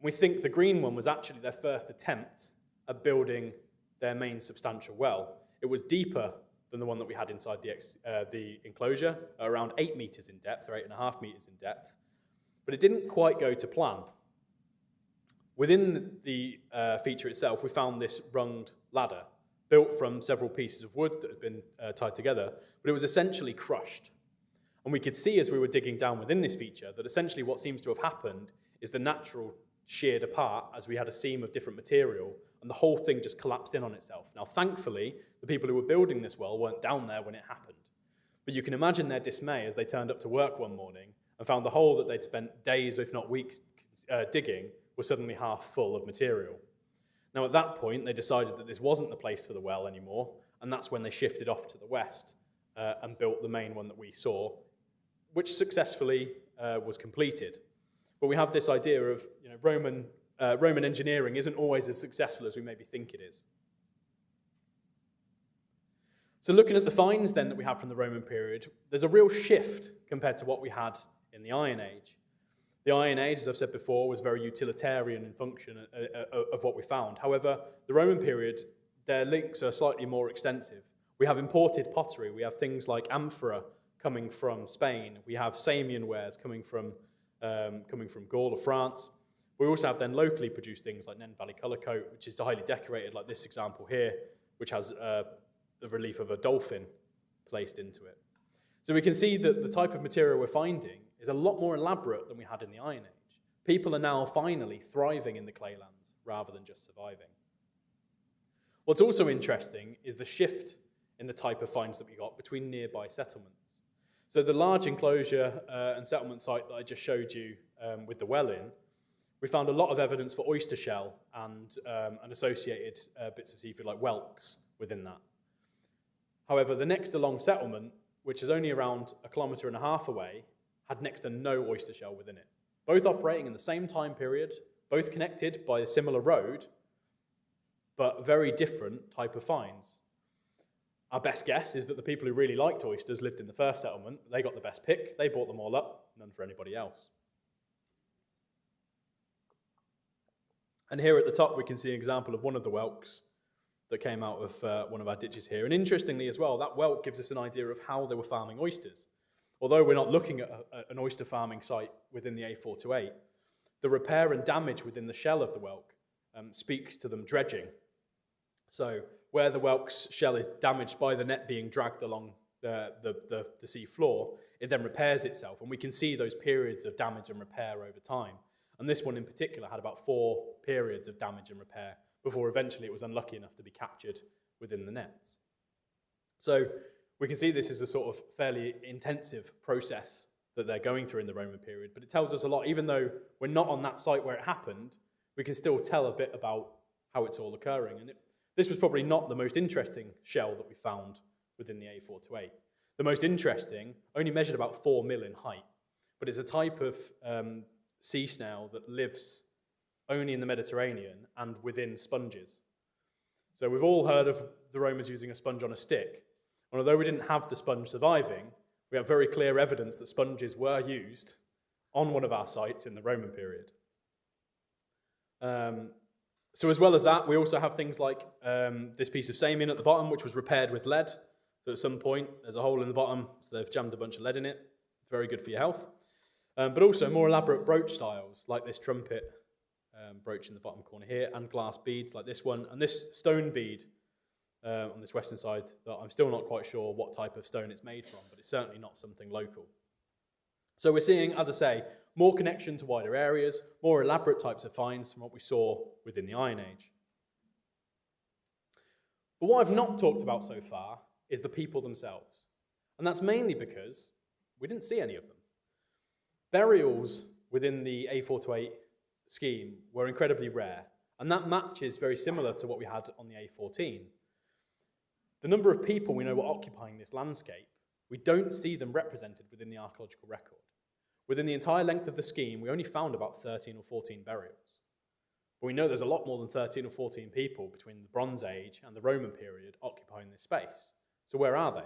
We think the green one was actually their first attempt at building their main substantial well. It was deeper than the one that we had inside the enclosure, around 8 metres in depth, or 8.5 metres in depth, but it didn't quite go to plan. Within the feature itself, we found this runged ladder, built from several pieces of wood that had been tied together, but it was essentially crushed. And we could see as we were digging down within this feature that essentially what seems to have happened is the natural sheared apart as we had a seam of different material, and the whole thing just collapsed in on itself. Now, thankfully, the people who were building this well weren't down there when it happened. But you can imagine their dismay as they turned up to work one morning and found the hole that they'd spent days, if not weeks, digging was suddenly half full of material. Now, at that point, they decided that this wasn't the place for the well anymore, and that's when they shifted off to the west and built the main one that we saw, which successfully was completed. But we have this idea of Roman engineering isn't always as successful as we maybe think it is. So looking at the finds then that we have from the Roman period, there's a real shift compared to what we had in the Iron Age. The Iron Age, as I've said before, was very utilitarian in function of what we found. However, the Roman period, their links are slightly more extensive. We have imported pottery. We have things like amphora coming from Spain. We have Samian wares coming from Gaul or France. We also have then locally produced things like Nen Valley Colour Coat, which is highly decorated, like this example here, which has the relief of a dolphin placed into it. So we can see that the type of material we're finding is a lot more elaborate than we had in the Iron Age. People are now finally thriving in the Claylands rather than just surviving. What's also interesting is the shift in the type of finds that we got between nearby settlements. So the large enclosure and settlement site that I just showed you with the well in, we found a lot of evidence for oyster shell and associated bits of seafood like whelks within that. However, the next along settlement, which is only around 1.5 kilometres away, had next to no oyster shell within it. Both operating in the same time period, both connected by a similar road, but very different type of finds. Our best guess is that the people who really liked oysters lived in the first settlement. They got the best pick, they bought them all up, none for anybody else. And here at the top we can see an example of one of the whelks that came out of one of our ditches here. And interestingly as well, that whelk gives us an idea of how they were farming oysters. Although we're not looking at an oyster farming site within the A428, the repair and damage within the shell of the whelk speaks to them dredging. So where the whelk's shell is damaged by the net being dragged along the sea floor, it then repairs itself, and we can see those periods of damage and repair over time. And this one in particular had about 4 periods of damage and repair before eventually it was unlucky enough to be captured within the nets. So we can see this is a sort of fairly intensive process that they're going through in the Roman period, but it tells us a lot. Even though we're not on that site where it happened, we can still tell a bit about how it's all occurring. And this was probably not the most interesting shell that we found within the A428. The most interesting only measured about 4 mil in height, but it's a type of sea snail that lives only in the Mediterranean and within sponges. So we've all heard of the Romans using a sponge on a stick. And although we didn't have the sponge surviving, we have very clear evidence that sponges were used on one of our sites in the Roman period. So as well as that, we also have things like this piece of samian at the bottom, which was repaired with lead. So at some point, there's a hole in the bottom, so they've jammed a bunch of lead in it. Very good for your health. But also more elaborate brooch styles, like this trumpet brooch in the bottom corner here, and glass beads like this one, and this stone bead on this western side that I'm still not quite sure what type of stone it's made from, but it's certainly not something local. So we're seeing, as I say, more connection to wider areas, more elaborate types of finds from what we saw within the Iron Age. But what I've not talked about so far is the people themselves. And that's mainly because we didn't see any of them. Burials within the A428 scheme were incredibly rare, and that matches very similar to what we had on the A14. The number of people we know were occupying this landscape, we don't see them represented within the archaeological record. Within the entire length of the scheme, we only found about 13 or 14 burials. But we know there's a lot more than 13 or 14 people between the Bronze Age and the Roman period occupying this space. So where are they?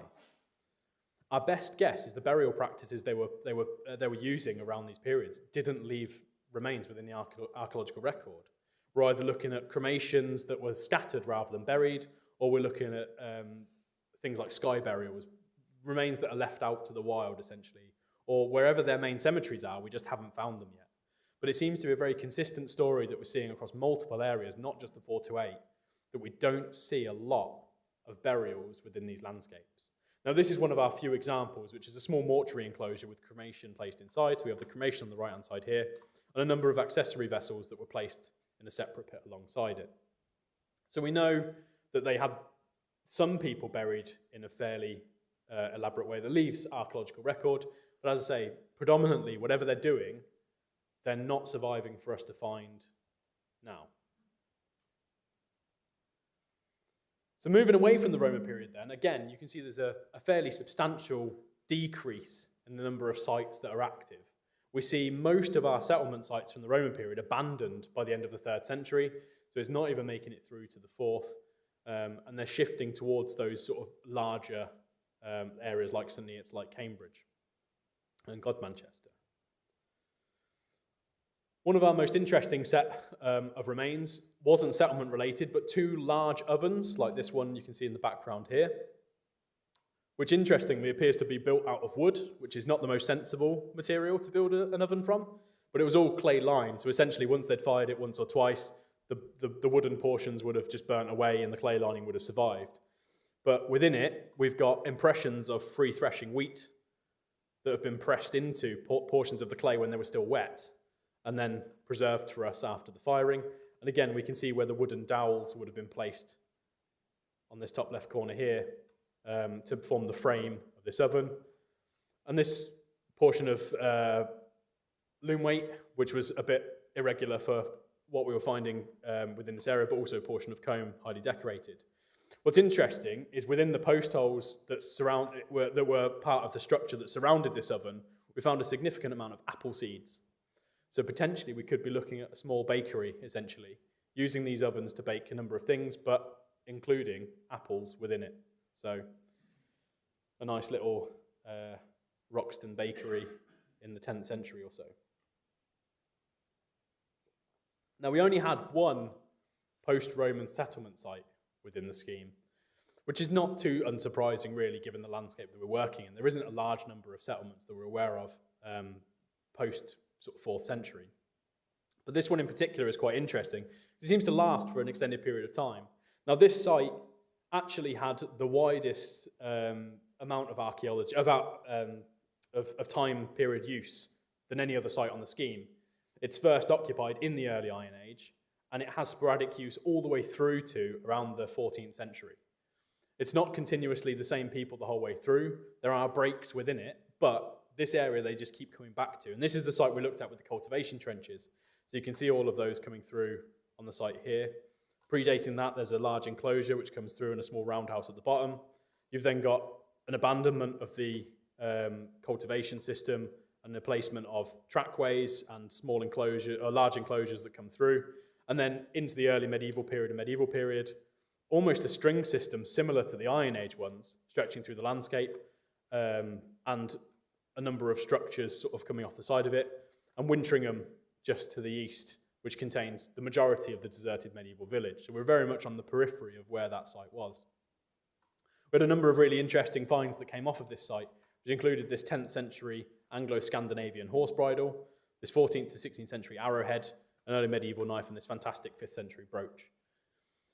Our best guess is the burial practices they were using around these periods didn't leave remains within the archaeological record. We're either looking at cremations that were scattered rather than buried, or we're looking at things like sky burials, remains that are left out to the wild, essentially, or wherever their main cemeteries are, we just haven't found them yet. But it seems to be a very consistent story that we're seeing across multiple areas, not just the 428, that we don't see a lot of burials within these landscapes. Now, this is one of our few examples, which is a small mortuary enclosure with cremation placed inside. So we have the cremation on the right-hand side here, and a number of accessory vessels that were placed in a separate pit alongside it. So we know that they had some people buried in a fairly elaborate way that leaves archaeological record, but as I say, predominantly, whatever they're doing, they're not surviving for us to find now. So moving away from the Roman period then, again, you can see there's a fairly substantial decrease in the number of sites that are active. We see most of our settlement sites from the Roman period abandoned by the end of the 3rd century, so it's not even making it through to the 4th, and they're shifting towards those sort of larger areas like St Neots, like Cambridge and Godmanchester. One of our most interesting set of remains wasn't settlement related, but 2 large ovens, like this one you can see in the background here, which interestingly appears to be built out of wood, which is not the most sensible material to build an oven from, but it was all clay lined. So essentially, once they'd fired it once or twice, the wooden portions would have just burnt away and the clay lining would have survived. But within it, we've got impressions of free threshing wheat that have been pressed into portions of the clay when they were still wet, and then preserved for us after the firing. And again, we can see where the wooden dowels would have been placed on this top left corner here to form the frame of this oven. And this portion of loom weight, which was a bit irregular for what we were finding within this area, but also a portion of comb, highly decorated. What's interesting is within the post holes that were part of the structure that surrounded this oven, we found a significant amount of apple seeds. So potentially we could be looking at a small bakery, essentially, using these ovens to bake a number of things, but including apples within it. So a nice little Roxton bakery in the 10th century or so. Now, we only had one post-Roman settlement site within the scheme, which is not too unsurprising, really, given the landscape that we're working in. There isn't a large number of settlements that we're aware of post sort of 4th century. But this one in particular is quite interesting. It seems to last for an extended period of time. Now, this site actually had the widest amount of archaeology, of time period use than any other site on the scheme. It's first occupied in the early Iron Age, and it has sporadic use all the way through to around the 14th century. It's not continuously the same people the whole way through. There are breaks within it, but this area they just keep coming back to. And this is the site we looked at with the cultivation trenches. So you can see all of those coming through on the site here. Predating that, there's a large enclosure which comes through and a small roundhouse at the bottom. You've then got an abandonment of the cultivation system and the placement of trackways and small enclosure or large enclosures that come through. And then into the early medieval period and medieval period, almost a string system similar to the Iron Age ones, stretching through the landscape, and a number of structures sort of coming off the side of it, and Wintringham just to the east, which contains the majority of the deserted medieval village. So we're very much on the periphery of where that site was. We had a number of really interesting finds that came off of this site, which included this 10th century Anglo-Scandinavian horse bridle, this 14th to 16th century arrowhead, an early medieval knife, and this fantastic 5th century brooch.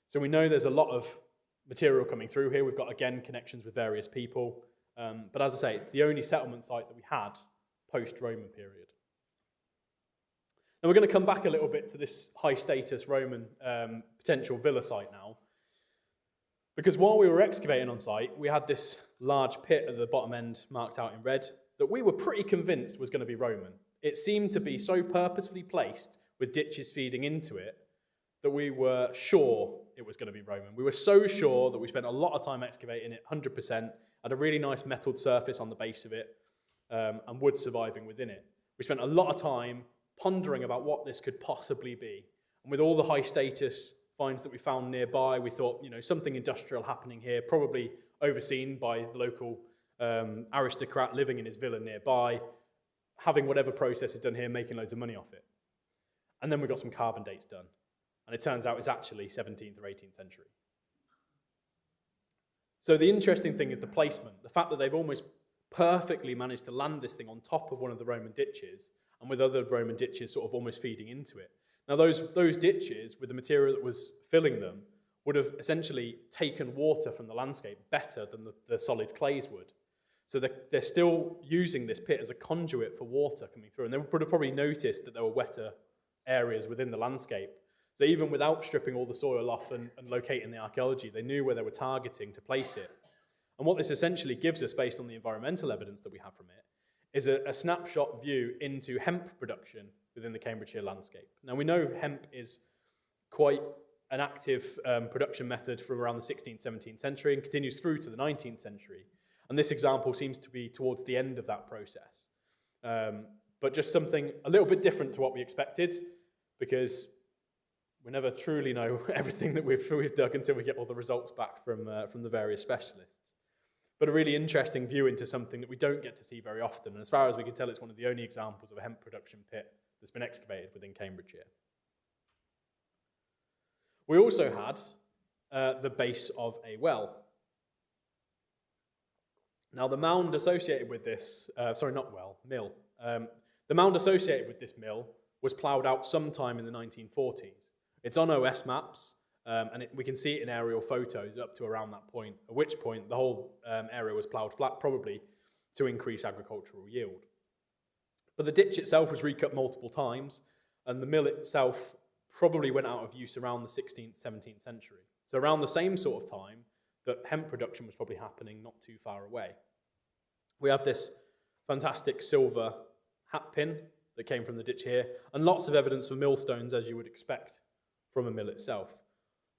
So we know there's a lot of material coming through here. We've got, again, connections with various people. But as I say, it's the only settlement site that we had post-Roman period. Now we're going to come back a little bit to this high-status Roman potential villa site now. Because while we were excavating on site, we had this large pit at the bottom end marked out in red that we were pretty convinced was going to be Roman. It seemed to be so purposefully placed with ditches feeding into it that we were sure it was going to be Roman. We were so sure that we spent a lot of time excavating it, 100%, had a really nice metalled surface on the base of it, and wood surviving within it. We spent a lot of time pondering about what this could possibly be. And with all the high status finds that we found nearby, we thought, something industrial happening here, probably overseen by the local aristocrat living in his villa nearby, having whatever process is done here, making loads of money off it. And then we got some carbon dates done. And it turns out it's actually 17th or 18th century. So the interesting thing is the placement, the fact that they've almost perfectly managed to land this thing on top of one of the Roman ditches, and with other Roman ditches sort of almost feeding into it. Now those ditches, with the material that was filling them, would have essentially taken water from the landscape better than the solid clays would. So they're still using this pit as a conduit for water coming through, and they would have probably noticed that there were wetter areas within the landscape. So even without stripping all the soil off and locating the archaeology, they knew where they were targeting to place it. And what this essentially gives us, based on the environmental evidence that we have from it, is a snapshot view into hemp production within the Cambridgeshire landscape. Now we know hemp is quite an active production method from around the 16th, 17th century and continues through to the 19th century. And this example seems to be towards the end of that process. But just something a little bit different to what we expected, because we never truly know everything that we've dug until we get all the results back from the various specialists. But a really interesting view into something that we don't get to see very often. And as far as we can tell, it's one of the only examples of a hemp production pit that's been excavated within Cambridgeshire. We also had the base of a well. Now the mound associated with this, mill. The mound associated with this mill was ploughed out sometime in the 1940s. It's on OS maps, and we can see it in aerial photos up to around that point, at which point the whole area was ploughed flat, probably to increase agricultural yield. But the ditch itself was recut multiple times, and the mill itself probably went out of use around the 16th, 17th century. So around the same sort of time, that hemp production was probably happening not too far away. We have this fantastic silver hat pin that came from the ditch here, and lots of evidence for millstones, as you would expect from a mill itself.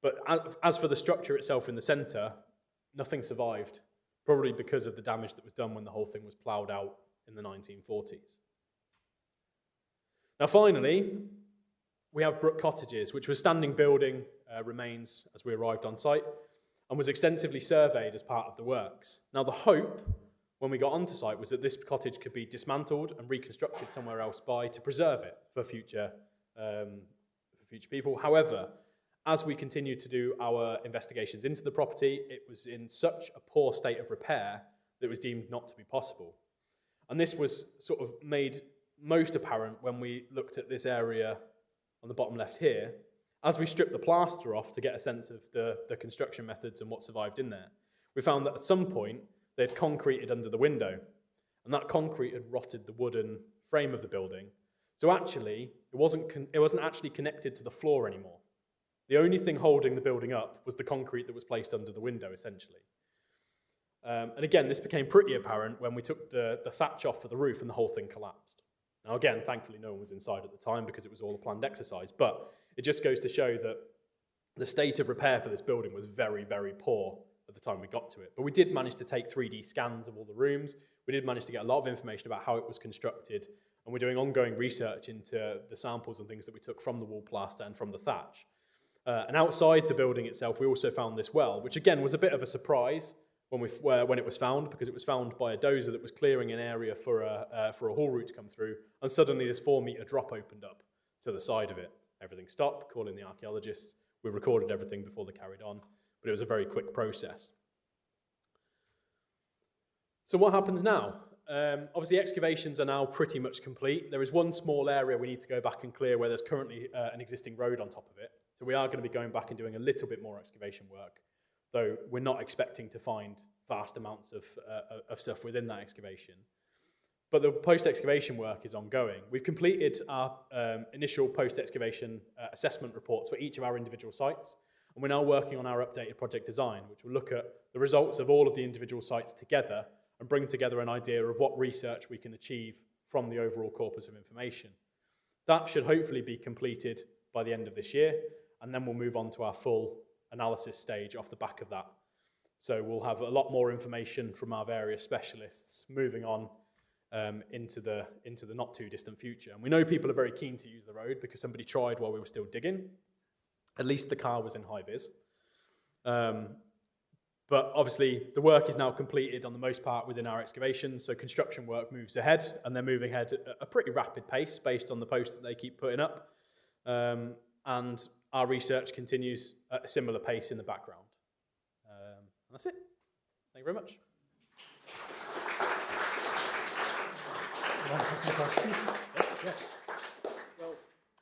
But as for the structure itself in the centre, nothing survived, probably because of the damage that was done when the whole thing was ploughed out in the 1940s. Now finally, we have Brook Cottages, which was standing building remains as we arrived on site, and was extensively surveyed as part of the works. Now the hope, when we got onto site, was that this cottage could be dismantled and reconstructed somewhere else to preserve it for future people. However, as we continued to do our investigations into the property, it was in such a poor state of repair that it was deemed not to be possible. And this was sort of made most apparent when we looked at this area on the bottom left here. As we stripped the plaster off to get a sense of the construction methods and what survived in there, we found that at some point they'd concreted under the window, and that concrete had rotted the wooden frame of the building. So actually, it wasn't actually connected to the floor anymore. The only thing holding the building up was the concrete that was placed under the window, essentially. And again, this became pretty apparent when we took the thatch off for the roof and the whole thing collapsed. Now again, thankfully no one was inside at the time because it was all a planned exercise, but it just goes to show that the state of repair for this building was very, very poor at the time we got to it. But we did manage to take 3D scans of all the rooms. We did manage to get a lot of information about how it was constructed, and we're doing ongoing research into the samples and things that we took from the wall plaster and from the thatch. And outside the building itself, we also found this well, which again was a bit of a surprise when it was found, because it was found by a dozer that was clearing an area for a haul route to come through, and suddenly this 4-metre drop opened up to the side of it. Everything stopped, calling the archaeologists. We recorded everything before they carried on, but it was a very quick process. So what happens now? Obviously, excavations are now pretty much complete. There is one small area we need to go back and clear where there's currently an existing road on top of it. So we are going to be going back and doing a little bit more excavation work, though we're not expecting to find vast amounts of stuff within that excavation. But the post-excavation work is ongoing. We've completed our initial post-excavation assessment reports for each of our individual sites, and we're now working on our updated project design, which will look at the results of all of the individual sites together and bring together an idea of what research we can achieve from the overall corpus of information. That should hopefully be completed by the end of this year, and then we'll move on to our full analysis stage off the back of that. So we'll have a lot more information from our various specialists moving on into the not too distant future. And we know people are very keen to use the road because somebody tried while we were still digging. At least the car was in high vis. But obviously the work is now completed on the most part within our excavations, so construction work moves ahead, and they're moving ahead at a pretty rapid pace based on the posts that they keep putting up. And our research continues at a similar pace in the background. And that's it. Thank you very much. Yes. Well,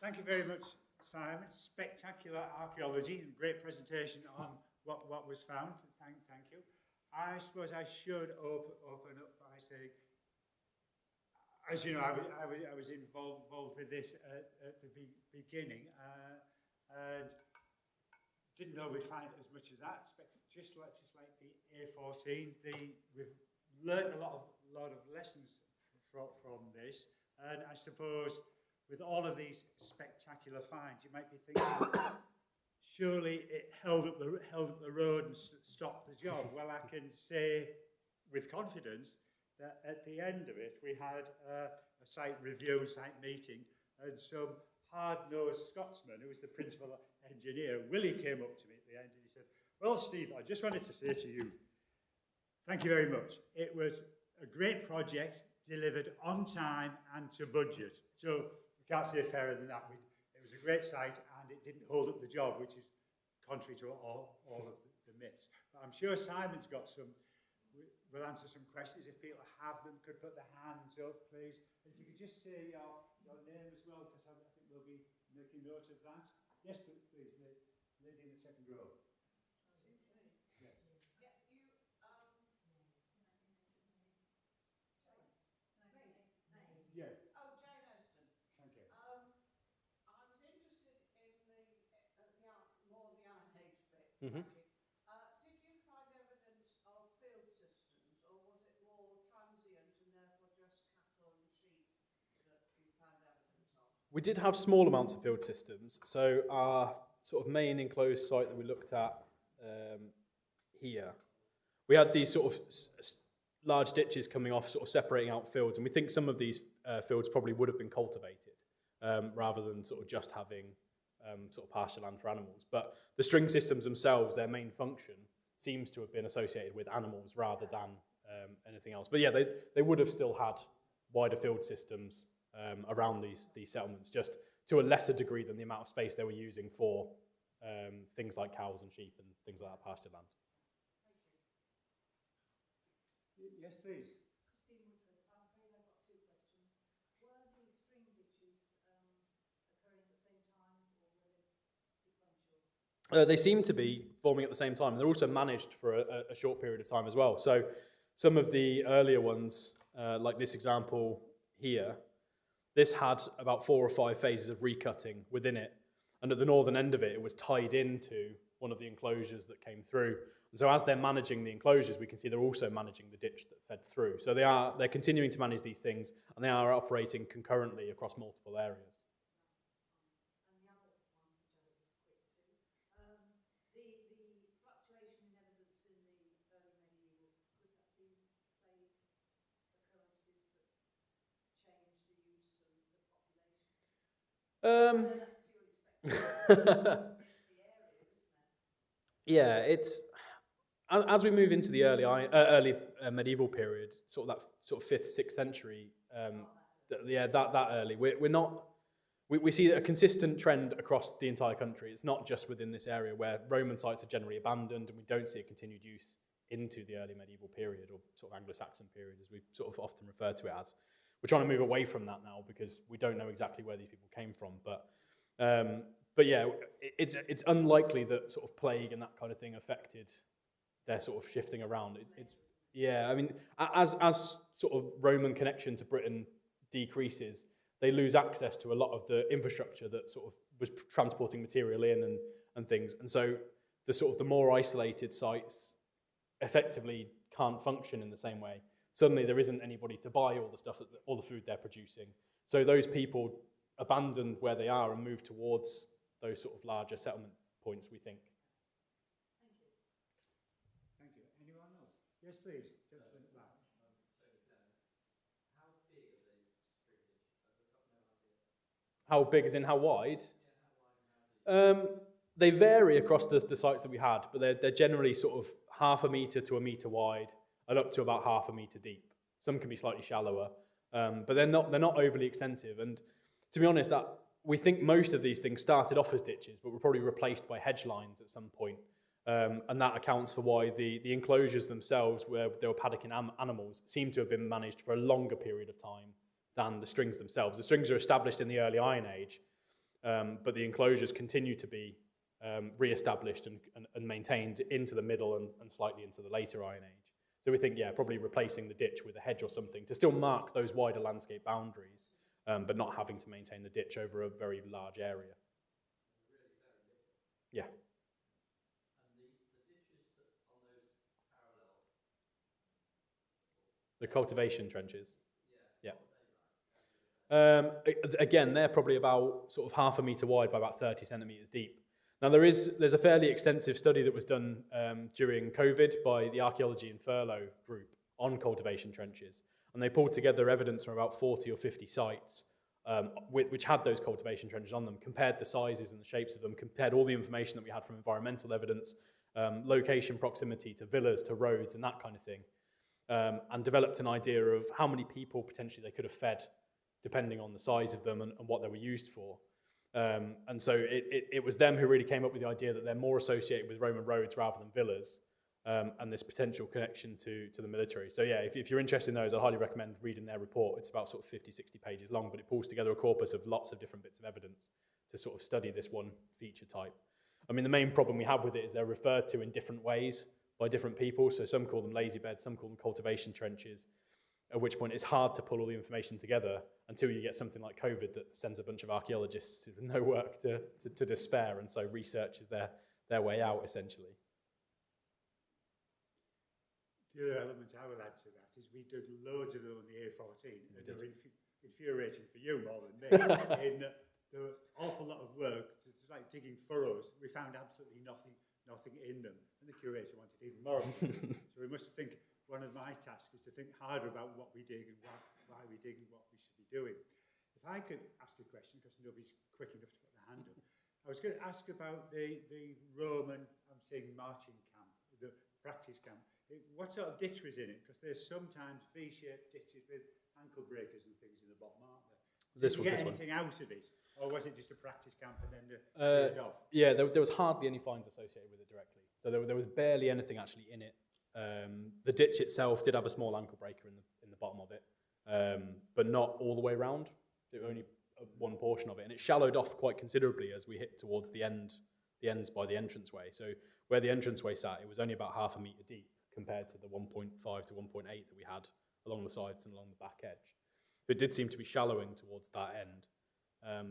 thank you very much, Simon. Spectacular archaeology and great presentation on what was found. Thank you. I suppose I should open up by saying, as you know, I was involved with this at the beginning, and didn't know we'd find as much as that. Just like the A14, we've learned a lot of lessons from this, and I suppose with all of these spectacular finds, you might be thinking, surely it held up the road and stopped the job. Well, I can say with confidence that at the end of it, we had a site review, site meeting, and some hard-nosed Scotsman, who was the principal engineer, Willie, came up to me at the end and he said, "Well, Steve, I just wanted to say to you, thank you very much. It was a great project, delivered on time and to budget." So we can't say fairer than that. It was a great site and it didn't hold up the job, which is contrary to all of the myths. But I'm sure Simon's got we'll answer some questions. If people have them, could put their hands up, please. And if you could just say your name as well, because I think we'll be making note of that. Yes, please, lady in the second row. Yes. Yeah. Oh, Jane Aston. Thank you. I was interested in more the Iron Age bit. Mm-hmm. Did you find We did have small amounts of field systems. So our sort of main enclosed site that we looked at here, we had these sort of large ditches coming off, sort of separating out fields, and we think some of these fields probably would have been cultivated rather than sort of just having sort of pasture land for animals. But the string systems themselves, their main function seems to have been associated with animals rather than anything else. But yeah, they would have still had wider field systems around these settlements, just to a lesser degree than the amount of space they were using for things like cows and sheep and things like that, pasture land. Yes, please. Christine Woodford, I'm afraid I've got two questions. Were the string ditches occurring at the same time, or were they sequential? They seem to be forming at the same time. They're also managed for a short period of time as well. So some of the earlier ones, like this example here, this had about 4 or 5 phases of recutting within it. And at the northern end of it, it was tied into one of the enclosures that came through. And so as they're managing the enclosures, we can see they're also managing the ditch that fed through. So they're continuing to manage these things, and they are operating concurrently across multiple areas. And the other one, which I hope is quick too, the fluctuation in evidence in the early medieval, could that be plague occurrences that change the use and the population? That's purely speculative. It's the area, isn't it? Yeah, it's as we move into the early medieval period, sort of that sort of 5th, 6th century. That early. We see a consistent trend across the entire country. It's not just within this area where Roman sites are generally abandoned, and we don't see a continued use into the early medieval period, or sort of Anglo-Saxon period, as we sort of often refer to it as. We're trying to move away from that now because we don't know exactly where these people came from, but yeah, it's unlikely that sort of plague and that kind of thing affected their sort of shifting around. I mean, as sort of Roman connection to Britain decreases, they lose access to a lot of the infrastructure that sort of was transporting material in and things. And so the more isolated sites effectively can't function in the same way. Suddenly there isn't anybody to buy all the food they're producing. So those people abandon where they are and move towards those sort of larger settlement points, we think. Thank you. Anyone else? Yes, please. Gentleman at the back. How big as in how wide? They vary across the sites that we had, but they're generally sort of 0.5 metre to 1 metre wide and up to about 0.5 metre deep. Some can be slightly shallower, but they're not overly extensive. And to be honest, we think most of these things started off as ditches, but were probably replaced by hedge lines at some point. And that accounts for why the enclosures themselves, where they were paddocking animals, seem to have been managed for a longer period of time than the strings themselves. The strings are established in the early Iron Age, but the enclosures continue to be re-established and maintained into the middle and slightly into the later Iron Age. So we think, probably replacing the ditch with a hedge or something to still mark those wider landscape boundaries, but not having to maintain the ditch over a very large area. Yeah. The cultivation trenches. Yeah. Again, they're probably about sort of 0.5 metre wide by about 30 centimetres deep. Now there's a fairly extensive study that was done during COVID by the Archaeology and Furlough group on cultivation trenches, and they pulled together evidence from about 40 or 50 sites which had those cultivation trenches on them, compared the sizes and the shapes of them, compared all the information that we had from environmental evidence, location proximity to villas, to roads and that kind of thing. And developed an idea of how many people potentially they could have fed depending on the size of them and what they were used for. And so it was them who really came up with the idea that they're more associated with Roman roads rather than villas, and this potential connection to the military. So yeah, if you're interested in those, I highly recommend reading their report. It's about sort of 50, 60 pages long, but it pulls together a corpus of lots of different bits of evidence to sort of study this one feature type. I mean, the main problem we have with it is they're referred to in different ways by different people. So some call them lazy beds, some call them cultivation trenches, at which point it's hard to pull all the information together until you get something like COVID that sends a bunch of archaeologists with no work to despair, and so research is their way out, essentially. The other element I would add to that is we did loads of them on the A14, and they're infuriating for you more than me, in that there were an awful lot of work, it's like digging furrows. We found absolutely nothing in them, and the curator wanted even more. So we must think, one of my tasks is to think harder about what we dig and why we dig and what we should be doing. If I could ask a question, because nobody's quick enough to put their hand up, I was going to ask about the Roman, I'm saying marching camp, the practice camp. What sort of ditch was in it? Because there's sometimes V-shaped ditches with ankle breakers and things in the bottom, aren't there? Did you get anything out of it? Or was it just a practice camp and then cleared off? Yeah, there was hardly any fines associated with it directly. So there was barely anything actually in it. The ditch itself did have a small ankle breaker in the bottom of it, but not all the way around. It only one portion of it, and it shallowed off quite considerably as we hit towards the ends by the entranceway. So where the entranceway sat, it was only about half a metre deep compared to the 1.5 to 1.8 that we had along the sides and along the back edge. It did seem to be shallowing towards that end.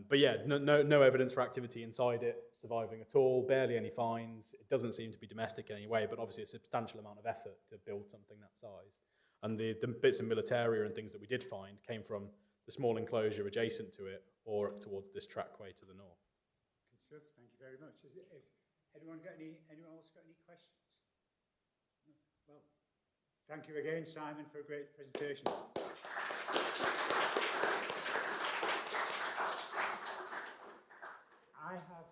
But yeah, no evidence for activity inside it surviving at all, barely any fines. It doesn't seem to be domestic in any way, but obviously a substantial amount of effort to build something that size. And the bits of militaria and things that we did find came from the small enclosure adjacent to it or up towards this trackway to the north. Good stuff, thank you very much. Anyone else got any questions? No? Well, thank you again, Simon, for a great presentation. I have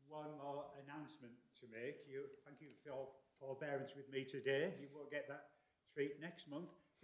one more announcement to make. Thank you for your forbearance with me today. You won't get that treat next month.